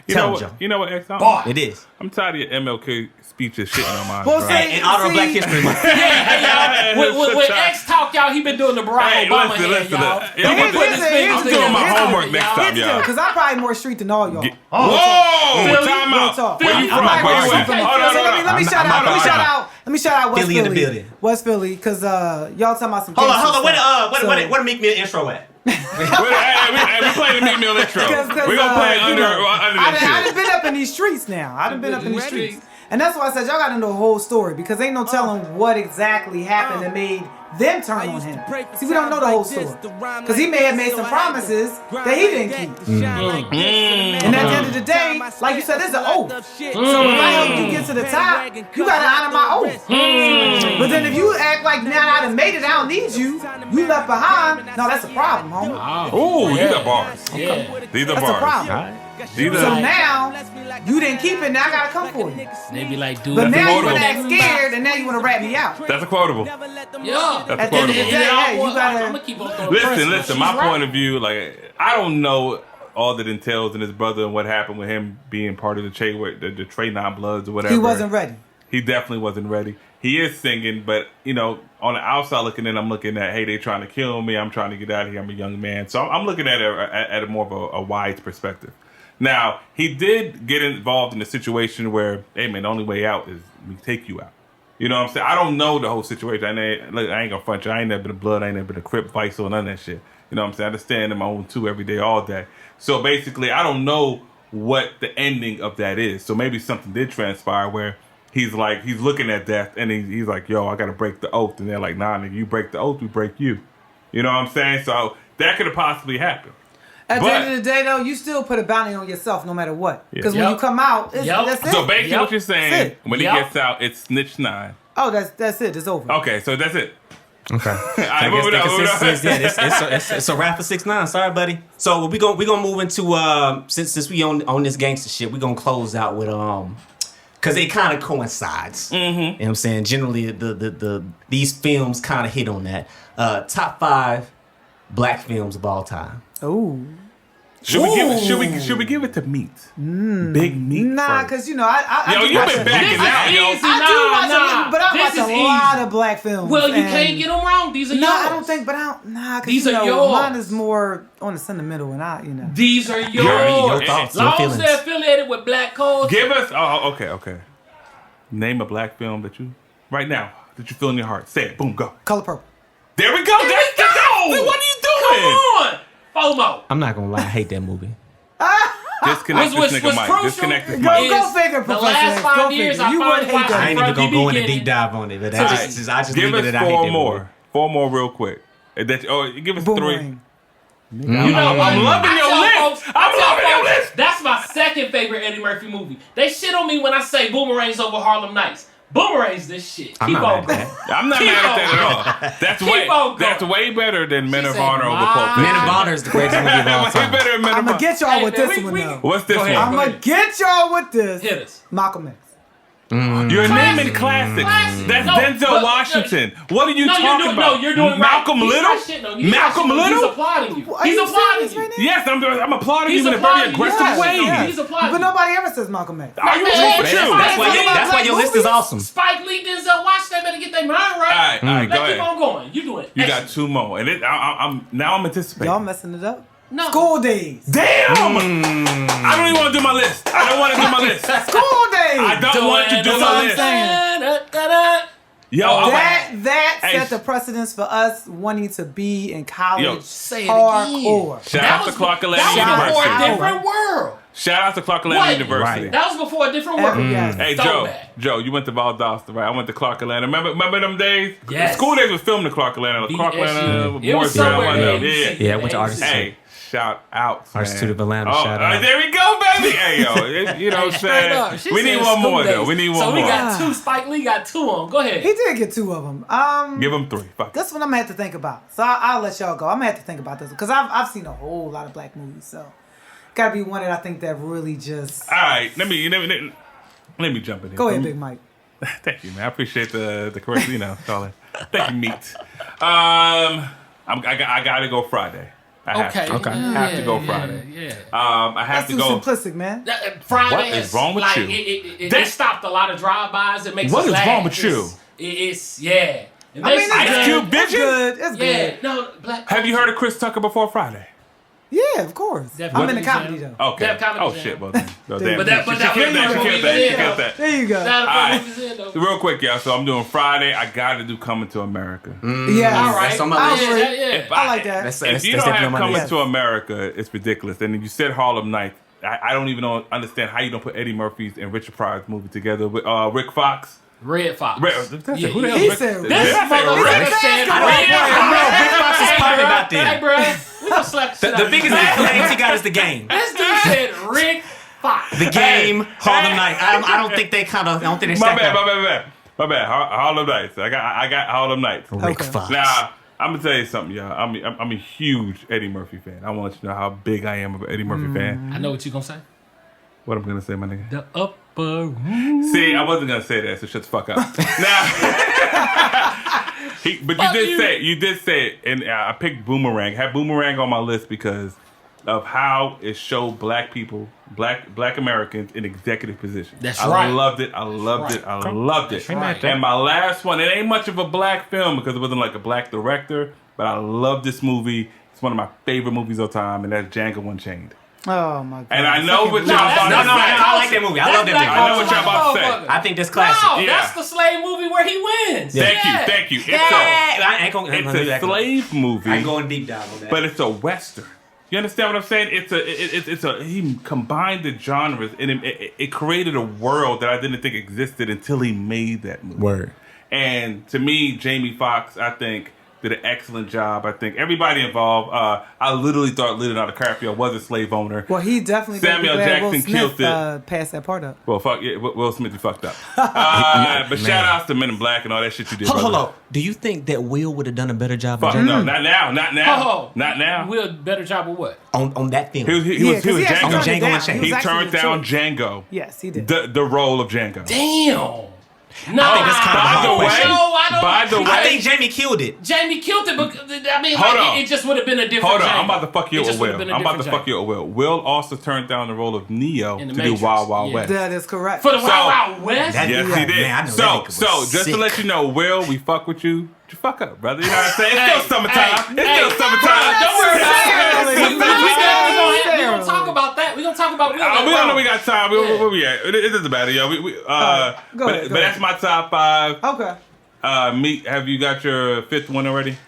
You Tell know him, Joe. what? You know what, X? Boy. It is. I'm tired of your MLK speeches shitting on mine. Well, bro. say- In honor of See- Black History Month. Hey, y'all. When X talk, y'all, he been doing the Barack Hey, Obama listen, hand, listen, y'all. listen. He I'm been putting his fingers I'm doing my together. homework next Y'all. time, y'all. Because I'm probably more street than all y'all. Whoa! Philly? Time Real out. talk. Where you I'm from? not Where going you at? to- Hold on, So hold let on. me shout out. Let me shout out West Philly in the building. West Philly, because y'all talking about some. Hold on. gangster stuff. Where Meek Mill intro at? Hey, we playing the Meek Mill intro. Because, We're going to play it you under know, this I done shit. been up in these streets now. I done been up in these streets. And that's why I said y'all got to know the whole story, because ain't no telling what exactly happened that made them turn on him. See, we don't know the whole story. Because he may have made some promises that he didn't keep. And at the end of the day, like you said, there's an oath. So if I help you get to the top, you got to honor my oath. But then if you act like now I done made it, I don't need you, you left behind, no, that's a problem, homie. Ooh, these are bars. Yeah. These are That's a bars. problem. These So are. now, you didn't keep it, now I got to come for you. They be like, dude. But That's now you quotable. want to act scared, and now you want to rat me out. That's a quotable. Yeah. That's At the end of the quotable. day, hey, you gotta. I'm gonna keep on throwing Listen, principles. listen. She's My right. point of view, like, I don't know all that entails in his brother and what happened with him being part of the Trey Non-Bloods or whatever. He wasn't ready. He definitely wasn't ready. He is singing, but, you know, on the outside looking in, I'm looking at, hey, they trying to kill me. I'm trying to get out of here. I'm a young man. So I'm looking at it at a more of a wide perspective. Now, he did get involved in a situation where, hey, man, the only way out is we take you out. You know what I'm saying? I don't know the whole situation. I ain't gonna front you. I ain't never been a blood. I ain't never been a Crip, Vice, or none of that shit. You know what I'm saying? I just stand in my own two every day, all day. So basically, I don't know what the ending of that is. So maybe something did transpire where he's looking at death and he's like, yo, I gotta break the oath. And they're like, nah, nigga, you break the oath, we break you. You know what I'm saying? So that could have possibly happened. At the end of the day, though, you still put a bounty on yourself no matter what. Because when you come out, that's it. So basically what you're saying, when he gets out, it's snitch 9. Oh, that's it. It's over. Okay, so that's it. Okay. I guess the consistency is it's a wrap for 6ix9ine. Sorry, buddy. So we gonna move into since we on this gangster shit, we gonna close out with because they kind of coincides. Mm-hmm. You know what I'm saying? Generally, these films kind of hit on that. Top 5 black films of all time. Ooh. Should we give it to Meat? Big Meat. Nah, because you been backing out, yo. I watch a lot of black films. Well, you can't get them wrong. These are yours. I don't think, because these are yours. Mine is more on the sentimental, and These are yours. Your thoughts, your long feelings. as they're affiliated with black culture. Give us. Oh, okay. Name a black film that you feel in your heart. Say it. Boom. Go. Color Purple. There we go. There we go. What are you doing? Come on. FOMO. I'm not gonna lie, I hate that movie. Disconnect this nigga Mike. Disconnect this Mike. Go figure, Professor. The last 5 years, I finally watched I ain't even gonna go in a deep beginning. dive on it, but I just Give leave it us at I hate 4 that more. movie. 4 more real quick. Give us 3. Boomerang. You know what? I'm loving your list. I'm loving your list. That's my second favorite Eddie Murphy movie. They shit on me when I say Boomerang's over Harlem Nights. Boomerang's this shit. I'm not on mad at going. that. I'm not mad at that at all. That's way better than Men of said, Honor over Pulp "My." Fiction. Men of Honor is the greatest movie of all Way time. better than Men I'm of gonna get y'all with this one though. What's this Go ahead. one? I'm gonna get y'all with this. Hit us. Malcolm X. You're naming classics. Classic. That's No, Denzel but- Washington. What are you talking about? No, you're doing Malcolm right. Little? He's not shitting on you. Malcolm He's Little? applauding you. Are He's you applauding serious you. right now? Yes, I'm applauding He's you in a very applauding you. aggressive Yes. way. Yeah. He's applauding But you. nobody ever says Malcolm X. Are you Man, wrong with man, you? That's why your list is awesome. Spike Lee, Denzel Washington, they better get their mind right. All right, go Let's keep ahead. on going. You do it. You got 2 more, and I'm anticipating. Y'all messing it up. No. School days. Damn! I don't even want to do my list. I don't want to do my list. School days. I don't want to do That's my all I'm list. saying. Yo, That Hey, set the precedence for us wanting to be in college. Yo, say it hardcore. Shout out to Clark Atlanta That was before a University. different world. Shout out to Clark Atlanta What? University. Right. That was before a different world. Yes. Hey, Throwback. Joe, you went to Valdosta, right? I went to Clark Atlanta. Remember them days? Yes. School days was filmed in Clark Atlanta. Clark Atlanta, It was Morris Brown, somewhere one of them. there. Yeah. Yeah, I went to AUC. Artist Hey, shout out, man. Institute of Atlanta, Oh, shout out. there we go, baby. Hey, yo, you know what I'm Straight up. saying? She We need said one school more, days. though. We need one So more. we got 2. Spike Lee got 2 on. Go ahead. He did get 2 of them. Give them 3. Fuck it. This one I'm gonna have to think about. So I'll let y'all go. I'm gonna have to think about this because I've seen a whole lot of black movies. So gotta be one that I think that really just. All right, let me jump in here. Go ahead, Big Mike. Thank you, man. I appreciate the correct, calling. Thank you, Meat. I got to go Friday. I have Okay. to. Okay. Have to go Friday. Yeah. I have That's to too go. simplistic, man. Friday What is wrong with you? It stopped a lot of drive-bys. It makes What us is laugh. wrong with you? It's yeah. It I mean, makes it's us Ice laugh. Cube, bitch. It's good. It's Yeah, good. no, black. Have you heard of Chris Tucker before Friday? Yeah, of course. Def I'm in the Comedy comedy Jam. though. Okay. Def Comedy Oh Jam. shit. Well, then. No, damn. But that She was killed that. She the killed that. movie, She killed that. There you go. That All right. movie's in, though. Real quick, y'all. So I'm doing Friday. I got to do Coming to America. Yeah. All right. That's on my I'll list. agree. Yeah. I like that. If you don't have Coming to America, it's ridiculous. And then you said Harlem Nights. I don't even understand how you don't put Eddie Murphy's and Richard Pryor's movie together with Rick Fox. Red Fox. Who the hell He Rick? said Did This I say motherfucker Rick? said I know Rick Fox is popping about Hey, that. bro. We gonna slap the shit The out biggest of you. accolades he got is the game. This dude said Rick Fox. The game, Harlem Night. I don't think they My stack bad. up. My bad. Harlem Nights. I got Harlem Nights. Rick Okay. Fox. Now I'm gonna tell you something, y'all. I'm a huge Eddie Murphy fan. I want you to know how big I am of an Eddie Murphy fan. I know what you gonna say. What I'm gonna say, my nigga. The upper room. See, I wasn't gonna say that, so shut the fuck up. Now, but you did say it, and I picked Boomerang. Had Boomerang on my list because of how it showed black people, black Americans in executive positions. That's I right. loved it. I loved it. I loved it. right. And my last one, it ain't much of a black film because it wasn't like a black director, but I love this movie. It's one of my favorite movies of all time, and that's Django Unchained. Oh my god! And I know what y'all that's- about to no, no, say. I like that movie. I love that movie. I know what y'all about to say. I think that's classic. No, Yeah. that's the slave movie where he wins. Thank you. I ain't gonna. It's a slave movie. I ain't going deep down on that. But it's a western. You understand what I'm saying? It's a he combined the genres and it created a world that I didn't think existed until he made that movie. Word. And to me, Jamie Foxx, I think, did an excellent job. I think everybody involved. I literally thought Leonardo DiCaprio was a slave owner. Well, he definitely. Samuel Jackson Will killed Smith, it. Passed that part up. Well, fuck yeah, Will Smith, you fucked up. But shout outs to Men in Black and all that shit you did. Hold brother. on. Do you think that Will would have done a better job Fuck of no, not now, not now, not now. Will better job with what? on that film? He was 'cause he Django. actually turned it Django down. Unchained. was He actually turned the down choice. Django. Yes, he did. The role of Django. Damn. No, I think that's kind of a By the hard way, question. by the way, I think Jamie killed it. Jamie killed it, but I mean, Hold like, on. it just would have been a different. hold on, Jamie. I'm about to fuck you It with just Will. would've been a I'm about to different fuck you with Will. Will also turned down the role of Neo In to the do Matrix, Wild Wild yeah. West. That is correct. For the So- Wild Wild West. That- Yes, Yeah, he did. man, I know that so, nigga was just to sick. let you know, Will, we fuck with you. You fuck up, brother. You know what I'm saying? It's still Hey, summertime. hey, It's still hey, summertime. Don't worry about Sarah, it. We're Sarah. gonna talk about that. We're gonna talk about Will. We don't know we got time. Yeah. Where we at? It doesn't matter, yo. go ahead, go But ahead. that's my top 5. Okay. Have you got your 5th one already?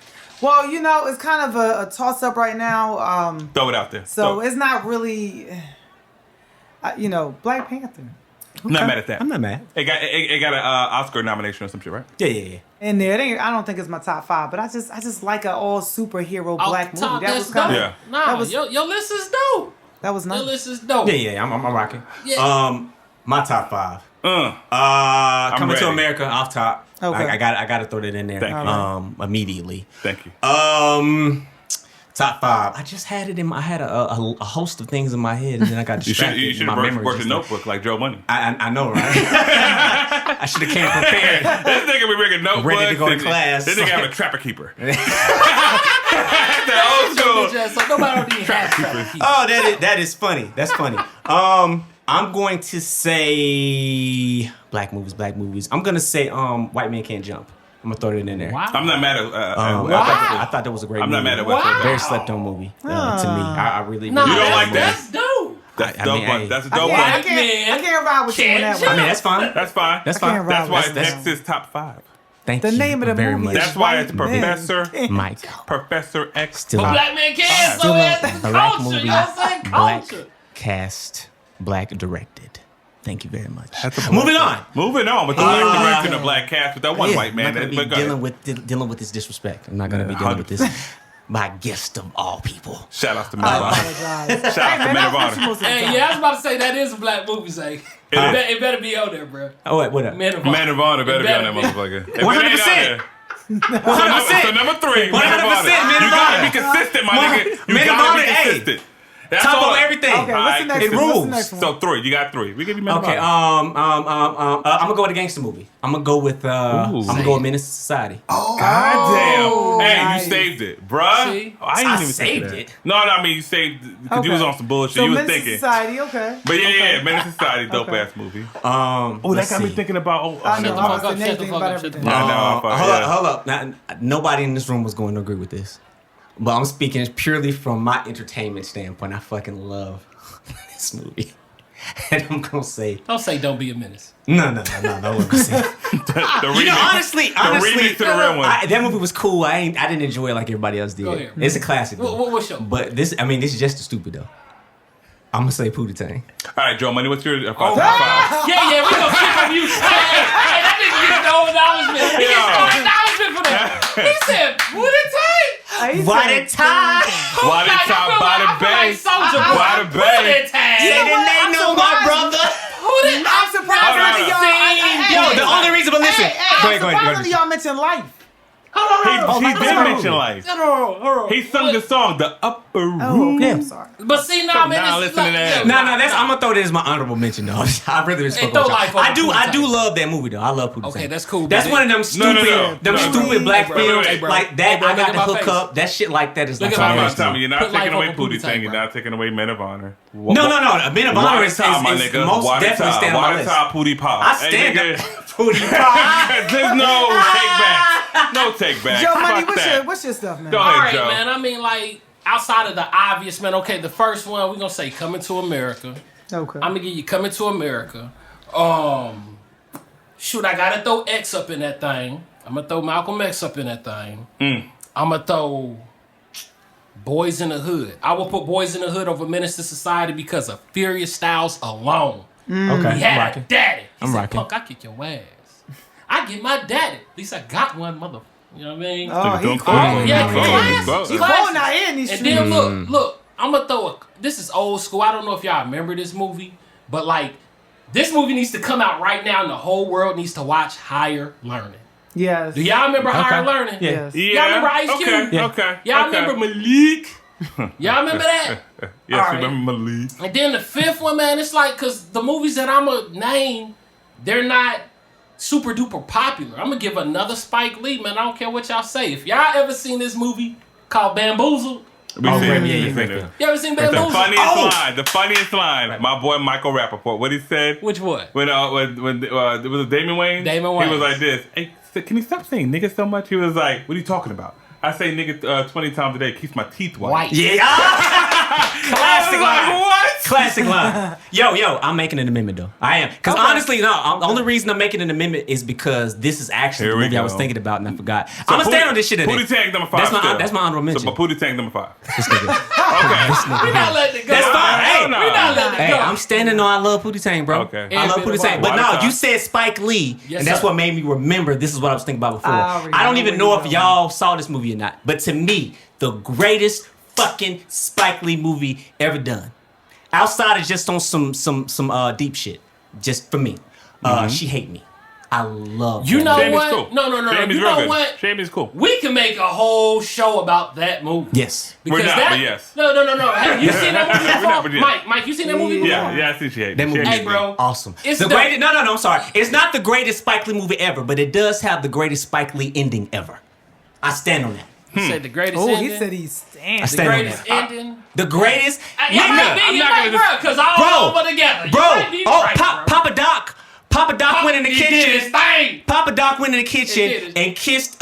Well, it's kind of a toss up right now. Throw it out there. So it's not really, Black Panther I'm not mad at that. I'm not mad. It got an Oscar nomination or some shit, right? Yeah. in there. I don't think it's my top 5, but I just like an all superhero black movie. Top, That was that's kind dope. of Yeah. Nah, that was- your list is dope. that was Your nice. list is dope. Yeah. I'm rocking. Yeah. My top 5. Coming to ready. America off top. Okay. I got to throw that in there. Thank you. Immediately. Thank you. Top 5. I just had it in my. I had a host of things in my head, and then I got You distracted. should My have memory worked a just- notebook like Joe Money. I know, right? I should have came prepared. This nigga be bringing notebooks. Ready to go to and class. This nigga have a trapper keeper. That's the old school. So nobody don't even have traffic. Oh, that is funny. That's funny. I'm going to say black movies. I'm gonna say White Man Can't Jump. I'm gonna throw it in there. Wow. I'm not mad at. I thought that was a great I'm movie. not mad at Wow. Westworld. Very slept on movie to me. I really. Nah, You don't that's, like that? That's dope. That's I dope mean, one. hey. That's a I dope can't, I one. can't, I can't ride with you on that Can't one. I mean, that's fine. That's fine. That's I can't fine. ride That's why with it's that. next is top 5. Thank The you name of the very movie much. is That's why it's White Man. Professor Mike. Professor X. Still But a- Black Man can, Still so a that's black culture. movie, You know what I'm saying? black Culture. cast, black directed. Thank you very much. That's a Moving on. Moving on with the black directing of Black Cast with that one Yeah, white man. I'm not gonna But be go ahead. dealing with this disrespect. I'm not gonna be dealing with this. My guest of all people. Shout out to Men I of Honor. apologize. Shout out to Hey, man, Men of that's what Honor. you supposed to Hey, do. yeah, I was about to say that is a black movie, say. It better be out there, bro. Oh wait, what up? Men of Honor. Man of Honor better be on that Better be. motherfucker. If it ain't 100%. out there- So number 3, Men of 100% Honor. Men of You gotta Honor. be consistent, my nigga. You Men of gotta Honor, be hey. consistent. That's Top all. of everything. Okay, what's the Alright, next it one? What's the rules. next one? So 3, you got 3. We give you Men of Okay, Honor. I'm gonna go with a gangster movie. I'm gonna go with Menace to Society. God damn. Hey, nice. you saved it, bruh. See? I didn't I even think saved of that. it. No, I mean you saved because you was on some bullshit. So you was Men's thinking. Society, okay. But yeah, Okay. Menace to Society, dope Okay. ass movie. Oh, that got me thinking about. I know, the I fuck was up, saying shut the anything fuck about up, shut the everything. I know, I fuck, yeah. Hold up. Now, nobody in this room was going to agree with this. But I'm speaking purely from my entertainment standpoint. I fucking love this movie. And I'm going to say, Don't say don't be a menace. no. I'm going to say. The remix, You know, honestly, the remix to the real one. that movie was cool. I didn't enjoy it like everybody else did. Go ahead. It's a classic. Though. What's your? But this is just as stupid though. I'm gonna say Pootie Tang. All right, Joe Money, what's your top 5? Yeah, we gonna skip on you. Hey, that nigga gets no acknowledgement. He gets no acknowledgement for that. He said, "What it take?" What a time! Why the top, by the bay? By the bay? Say the name, no, my brother. I'm surprised Hold on, none of y'all. Yo, the only reason, but listen. Go I'm surprised none of ahead. y'all mentioned life. He did mention life. Hold on. He sung the song, The Upper Oh, Room. okay. Yeah. I'm sorry. But see, nah, man, Now this is listen to that. No, I'm gonna throw that as my honorable mention though. I'd rather just Hey, fuck throw with y'all. life over I do Pootie Tang. love that movie though. I love Pootie Tang. Okay, that's cool. That's but one of them No, stupid, no. stupid black Wait, films wait, wait. like that. Bro, I look got at to my hook face. up. That shit like that is Look like at my Time face. out, Tommy. You're not Put life taking away over Pootie Pootie Tang. Tang, You're bro. not taking away Men of Honor. No. Men of Honor is my most nigga. definitely stand on my Water list. top, Pootie Pop. I stand Hey, up. nigga. Pootie Pie. There's no take back. No take back. Joe Money, Fuck that. what's your stuff, man? Go all ahead, right, Joe. man. I mean, like, outside of the obvious, man. Okay, the first one we're gonna say Coming to America. Okay. I'm gonna give you Coming to America. Shoot, I gotta throw X up in that thing. I'm gonna throw Malcolm X up in that thing. I'm gonna throw Boys in the Hood. I will put Boys in the Hood over Menace to Society because of Furious Styles alone. Okay, He had I'm a rocking. daddy. He I'm said, rocking. Punk, I kick your ass. I get my daddy. At least I got one, mother. You know what I mean? Oh, Don't he quote cold. him. Yeah, Don't class. quote him. He Classic. cold out here in these And streets. then look, I'm gonna throw a. This is old school. I don't know if y'all remember this movie, but like, this movie needs to come out right now, and the whole world needs to watch Higher Learning. Yes. Do y'all remember Higher Learning? Yeah. Yes. Yeah. Y'all remember Ice Cube? Okay. Yeah. Okay. Y'all okay. remember Malik? Y'all remember that? Yes, All right. remember Malik. And then the fifth one, man, it's like, cause the movies that I'ma name, they're not super duper popular. I'm gonna give another Spike Lee, man. I don't care what y'all say. If y'all ever seen this movie called Bamboozled, We Oh, seen right, it. yeah, We yeah, seen right it. there. you ever seen The Bamboozled? funniest line. My boy Michael Rappaport. What he said? Which one? When it was Damon Wayans. Damon He Wayans. was like this. Hey, can you stop saying nigga so much? He was like, what are you talking about? I say nigga 20 times a day. Keeps my teeth white. White. Yeah. Classic I was like, line. what? Classic line. Yo, I'm making an amendment though. I am. Because honestly, no, the only reason I'm making an amendment is because this is actually Here the we movie I was go. thinking about and I forgot. I'm going to stand on this shit today. Pootie Tang number 5. That's my honorable mention. So, but Pootie Tang number 5. This nigga. Okay. This nigga. We not letting it go. That's fine. Hey, Hell no. We not letting it Hey, go. I'm standing on I love Pootie Tang, bro. Okay. I love And Pootie Tang. But Water no, time. you said Spike Lee, Yes, and that's sir. what made me remember this is what I was thinking about before. I already I don't know even where know you're if going. y'all saw this movie or not. But to me, the greatest fucking Spike Lee movie ever done. Outside of just on some deep shit. Just for me. She Hate Me. I love You that know movie. Jamie's what? cool. No. Jamie's You real know good. what? Jamie's cool. We can make a whole show about that movie. Yes. We're not, that, but yes. No. Have you seen that movie We're not, but before? yes. Mike, you seen that movie before? Yeah, I see she hates That movie, Hey, bro. awesome. It's the the- greatest. No, I'm sorry. It's not the greatest Spike Lee movie ever, but it does have the greatest Spike Lee ending ever. I stand on that. He said the greatest Oh, ending. he said he's I standing. stand on greatest that. ending. The greatest. You might Nigga, be, I'm you not might, gonna bro, because all Bro, over together. You bro. might be Oh, right, bro. Papa Doc went in the He did his kitchen. thing. Papa Doc went in the He did kitchen his- and kissed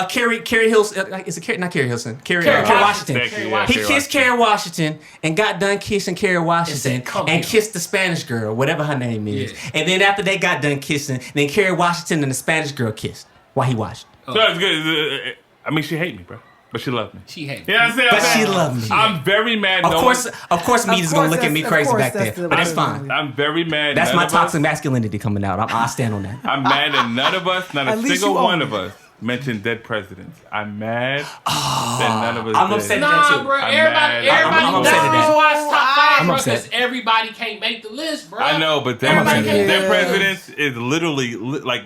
Carrie Hilson. Is it Carrie? Not Carrie Hilson. Carrie Carrie Washington. Thank you, He yeah, He Carrie kissed Carrie Washington and got done kissing Carrie Washington said, "Come and here." kissed the Spanish girl, whatever her name is. Yeah. And then after they got done kissing, then Carrie Washington and the Spanish girl kissed while he watched. No, it's good. I mean, she hate me, bro. But she loved me. She hated You know what I'm saying? But she loved me. I'm very mad. Of course, Meat is gonna look at me crazy back there, but that's fine. I'm very mad. That's none my of us- toxic masculinity coming out. I stand on that. I'm mad that none of us, not a At least single you one own of it. us, mentioned dead presidents. I'm mad that none of us I'm did. upset. Nah, too. bro. I'm Everybody, mad. I'm that's upset the at reason that. why it's top 5, I'm bro. upset. Because everybody can't make the list, bro. I know, but Everybody upset. can't dead make the list. presidents is literally like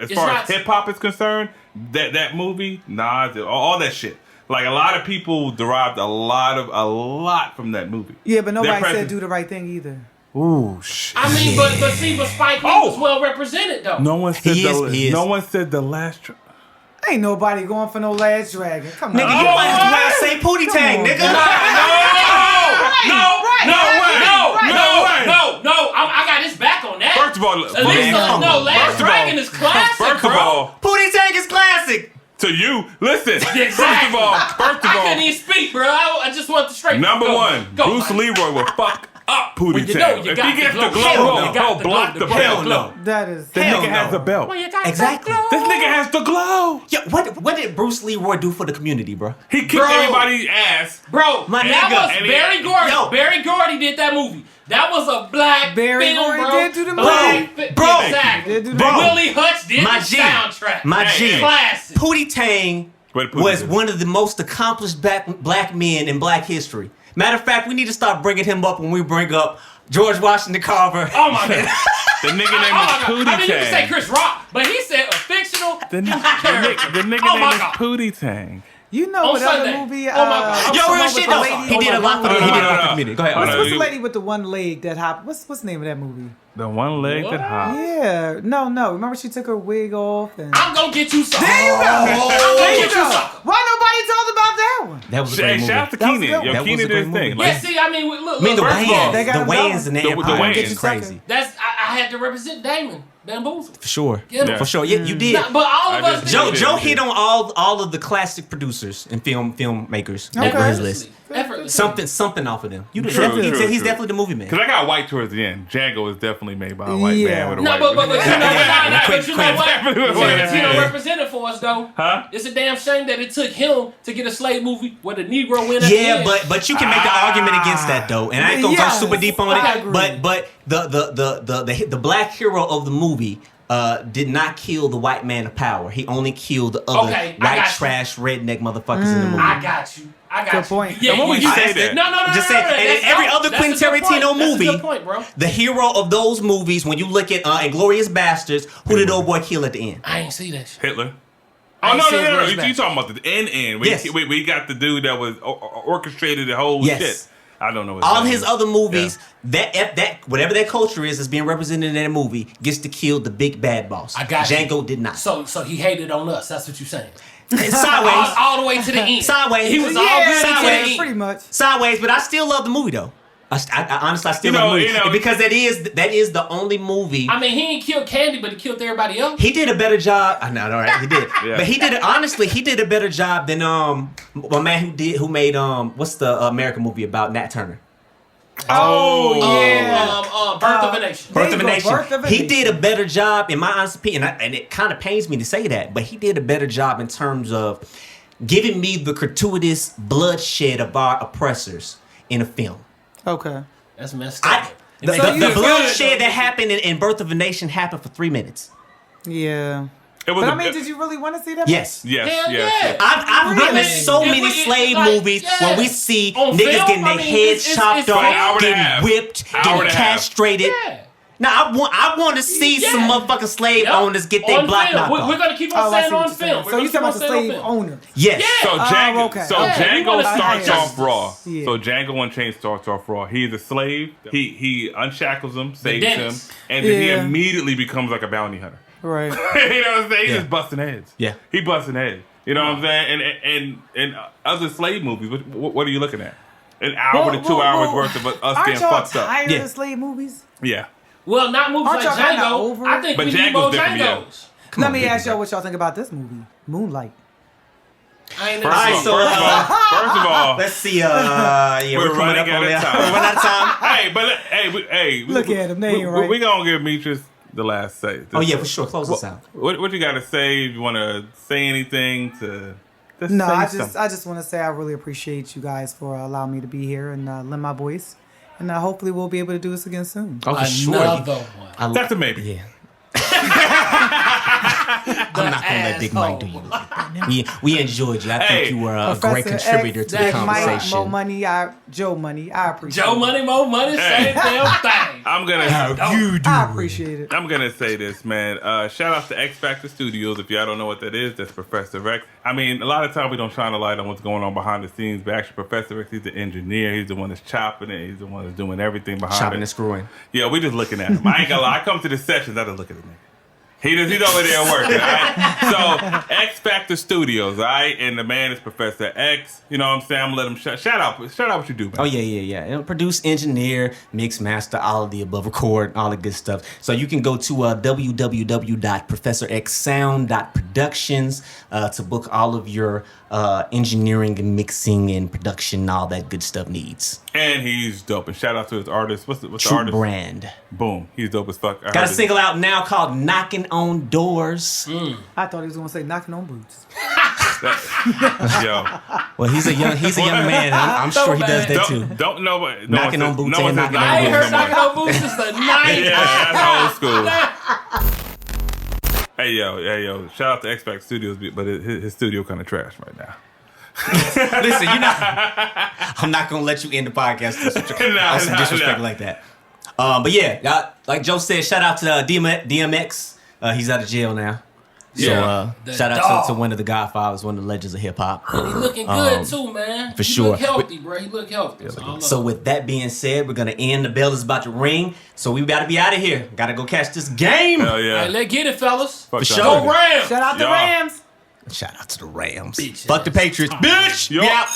as It's far not- as hip hop is concerned. That movie, Nas, all that shit. Like a lot of people derived a lot from that movie. Yeah, but nobody Dead said president- do the right thing either. Ooh, shit. I mean, but Spike Lee was well represented, though. No one said He is. No one said the last. Ain't nobody going for no last dragon. Come Nigga, on. you might as well say Pootie Tang, on, nigga. No. I got his back on that. First of all, At least Last first of Dragon all- is classic, First bro. of all, Pootie Tang is classic. to you, listen. Exactly. First of all, I couldn't even speak, bro. I just want the straight. number go, one, go, Bruce Mike. Leroy will fuck up Pootie Well, you Tang. know you If got he the gets glow. the glow, Hell no. he'll You got the block glow, the the belt. glow. That is This Hell nigga no. has the belt. Well, you got Exactly. the This nigga has the glow. Yo, what did Bruce Leroy do for the community, bro? He kicked Bro. everybody's ass. Bro, My that nigga. was And he- Barry Gordy. Yo. Barry Gordy did that movie. That was a black Barry film, Gordy bro. did do the Black movie. fi- Bro. Exactly. Did do the Bro. movie. Willie Hutch did My the G. soundtrack. My Hey, G. Classic. Pootie Tang What did Pootie was do? one of the most accomplished black men in black history. Matter of fact, we need to start bringing him up when we bring up George Washington Carver. Oh my god. The nigga name Oh my is god. Pootie I mean, you can say Tang. Chris Rock, but he said a fictional The character. nigga Oh my name is God. Pootie Tang. You know On what other Sunday. movie? Oh my God. Yo, the real one shit with the though. lady He on did a the lot for the one- he did a lot for no. the community. Go ahead. Hold What's on. the lady with the one leg that hop? What's the name of that movie? The one leg that hops. Yeah, no. Remember she took her wig off and. I'm gonna get you some. There you go. I'm gonna There you get you go. some. Why nobody talked about that one? That was a Hey, great movie. shout out to That was Keenan. good. Yo, That was Keenan a did great his thing. movie. Like, Yeah, see, I mean, look. I mean, the First of all, Wayans, they got the him Wayans going. and the The Empire Wayans. is crazy. I had to represent Damon. Bamboozle. For sure. Yeah. For sure. Yeah, you did. Nah, but all of I us. just- Joe did. Joe hit on all of the classic producers and filmmakers Okay. on his list. Effortlessly. Something off of them. You True, definitely, true, he's true. definitely the movie man. Because I got white towards the end. Django is definitely made by a white Yeah. man with a No, white. but you know what? Quentin- But you know what? Quentin- Tarantino represented for us though. Huh? It's a damn shame that it took him to get a slave movie where the Negro win at the Yeah, end. but you can make the argument against that though, and I ain't gonna Yes, go super deep on I it. agree. But the black hero of the movie did not kill the white man of power. He only killed the other Okay, I white got you. trash redneck motherfuckers in the movie. I got you. Good you. point. Yeah, And when we say that- No. Just saying, and in every other Quentin Tarantino movie, That's a good point, bro. the hero of those movies, when you look at Inglourious Bastards, who did old boy kill at the end? I ain't see that shit. Hitler. I Oh, ain't no. seen Glorious You Bastards. talking about the end. Yes. We got the dude that was orchestrated the whole Yes. shit. I don't know what All name his is. other movies, Yeah. that whatever that culture is being represented in that movie, gets to kill the big bad boss. I got you. Django did not. So he hated on us. That's what you saying. Sideways. All the way to the end. Sideways. He was all Yeah, good to the sideways. end. pretty much. Sideways, but I still love the movie though. I honestly still love the movie because that is the only movie. I mean, he ain't killed Candy, but he killed everybody else. He did a better job. I know, all right, he did. Yeah. But he did a better job than a man who made what's the American movie about Nat Turner? Oh, yeah. Birth of a Nation. There Birth you of a go, Nation. Birth of a He Nation. did a better job, in my honest opinion, and it kind of pains me to say that, but he did a better job in terms of giving me the gratuitous bloodshed of our oppressors in a film. Okay. That's messed up. It The makes you feel bloodshed good. that happened in Birth of a Nation happened for 3 minutes. Yeah. It was But a- I mean, did you really want to see that? Yes. Yes, Hell yes. yeah. I've I witnessed mean, so if many we- slave like, movies yeah. where we see On niggas film, getting their I mean, heads it's chopped like an hour off, and a getting half. whipped, Hour getting and a half. castrated. Yeah. Now I want to see some Yeah. motherfucking slave Yep. owners get their On block film. knocked We're off. gonna keep Oh, on I saying see what on you're film. saying. We're So gonna you keep talking on about the saying on slave film. owner? Yes. Yeah. So Django, okay. so Yeah, Django we wanna- starts I- off raw. Yeah. So Django Unchained starts off raw. He's a slave. He unshackles him, saves him, dentist. and then he Yeah. immediately becomes like a bounty hunter. Right. You know what I'm saying? He's Yeah. just busting heads. Yeah. He busting heads. You know what I'm saying? And other slave movies, what are you looking at? An hour to 2 hours worth of us aren't getting y'all fucked up. tired Yeah. of slave movies? Yeah. Well, not movies Aren't like y'all kinda Django. over I it? think But we need Django's more different, yeah. Django's. Let me ask y'all what y'all think about this movie, Moonlight. I ain't First never of seen all, it. first of all, Let's see. Yeah, We're coming running up on out of there. time. We're running out of time. hey, but hey, Look at him, they ain't right. We gonna give Demetrius the last say. Oh yeah, for sure. Close us out. What you got to say? If you want to say anything to? Just No, say I something. just want to say I really appreciate you guys for allowing me to be here and lend my voice, and hopefully we'll be able to do this again soon. Oh, for sure. Another one. That's a maybe. Yeah. I'm not gonna let Big Mike do you like that. We enjoyed you. I think Hey, you were a great Professor contributor X, to the Big Mike, conversation. Mo Money, Joe Money. I appreciate Joe it. Money, Mo Money, same damn thing. I'm gonna. I appreciate it. I'm gonna say this, man. Shout out to X Factor Studios. If y'all don't know what that is, that's Professor X. I mean, a lot of times we don't shine a light on what's going on behind the scenes, but actually, Professor X, he's the engineer. He's the one that's chopping it. He's the one that's doing everything behind Chopping it. and screwing. Yeah, we just looking at him. I ain't gonna lie. I come to the sessions, I just look at the nigga. He's over there working, all right? So, X Factor Studios, all right? And the man is Professor X. You know what I'm saying? I'm gonna let him shout out what you do, man. Oh yeah. And produce, engineer, mix, master, all of the above, record, all the good stuff. So you can go to www.professorxsound.productions to book all of your engineering and mixing and production, all that good stuff needs. And he's dope. And shout out to his artist. What's the True artist? brand. Boom. He's dope as fuck. I Got a heard it. single out now called "Knocking on Doors." I thought he was gonna say knocking on boots. Yo. Well, he's a young man. I'm sure he does that too. Don't know what. Knocking on boots and knocking on I ain't doors. heard knocking on boots since the 90s. Yeah, that's old school. Hey yo! Shout out to X Factor Studios, but his studio kind of trash right now. Listen, I'm not gonna let you end the podcast with some disrespect like that. But yeah, y'all, like Joe said, shout out to DMX. He's out of jail now. Yeah. So shout out to one of the Godfathers, one of the legends of hip hop. And he looking good too, man. for he sure. Look healthy, bro. He look healthy. So with that being said, we're gonna end. The bell is about to ring, so we gotta be out of here. Gotta go catch this game. Hell yeah! Hey, let's get it, fellas. Fuck For y'all. sure. Go Rams. Shout out to Yeah. Rams. Shout out to the Rams. Bitch Fuck the ass. Patriots, bitch. Yo. Yeah.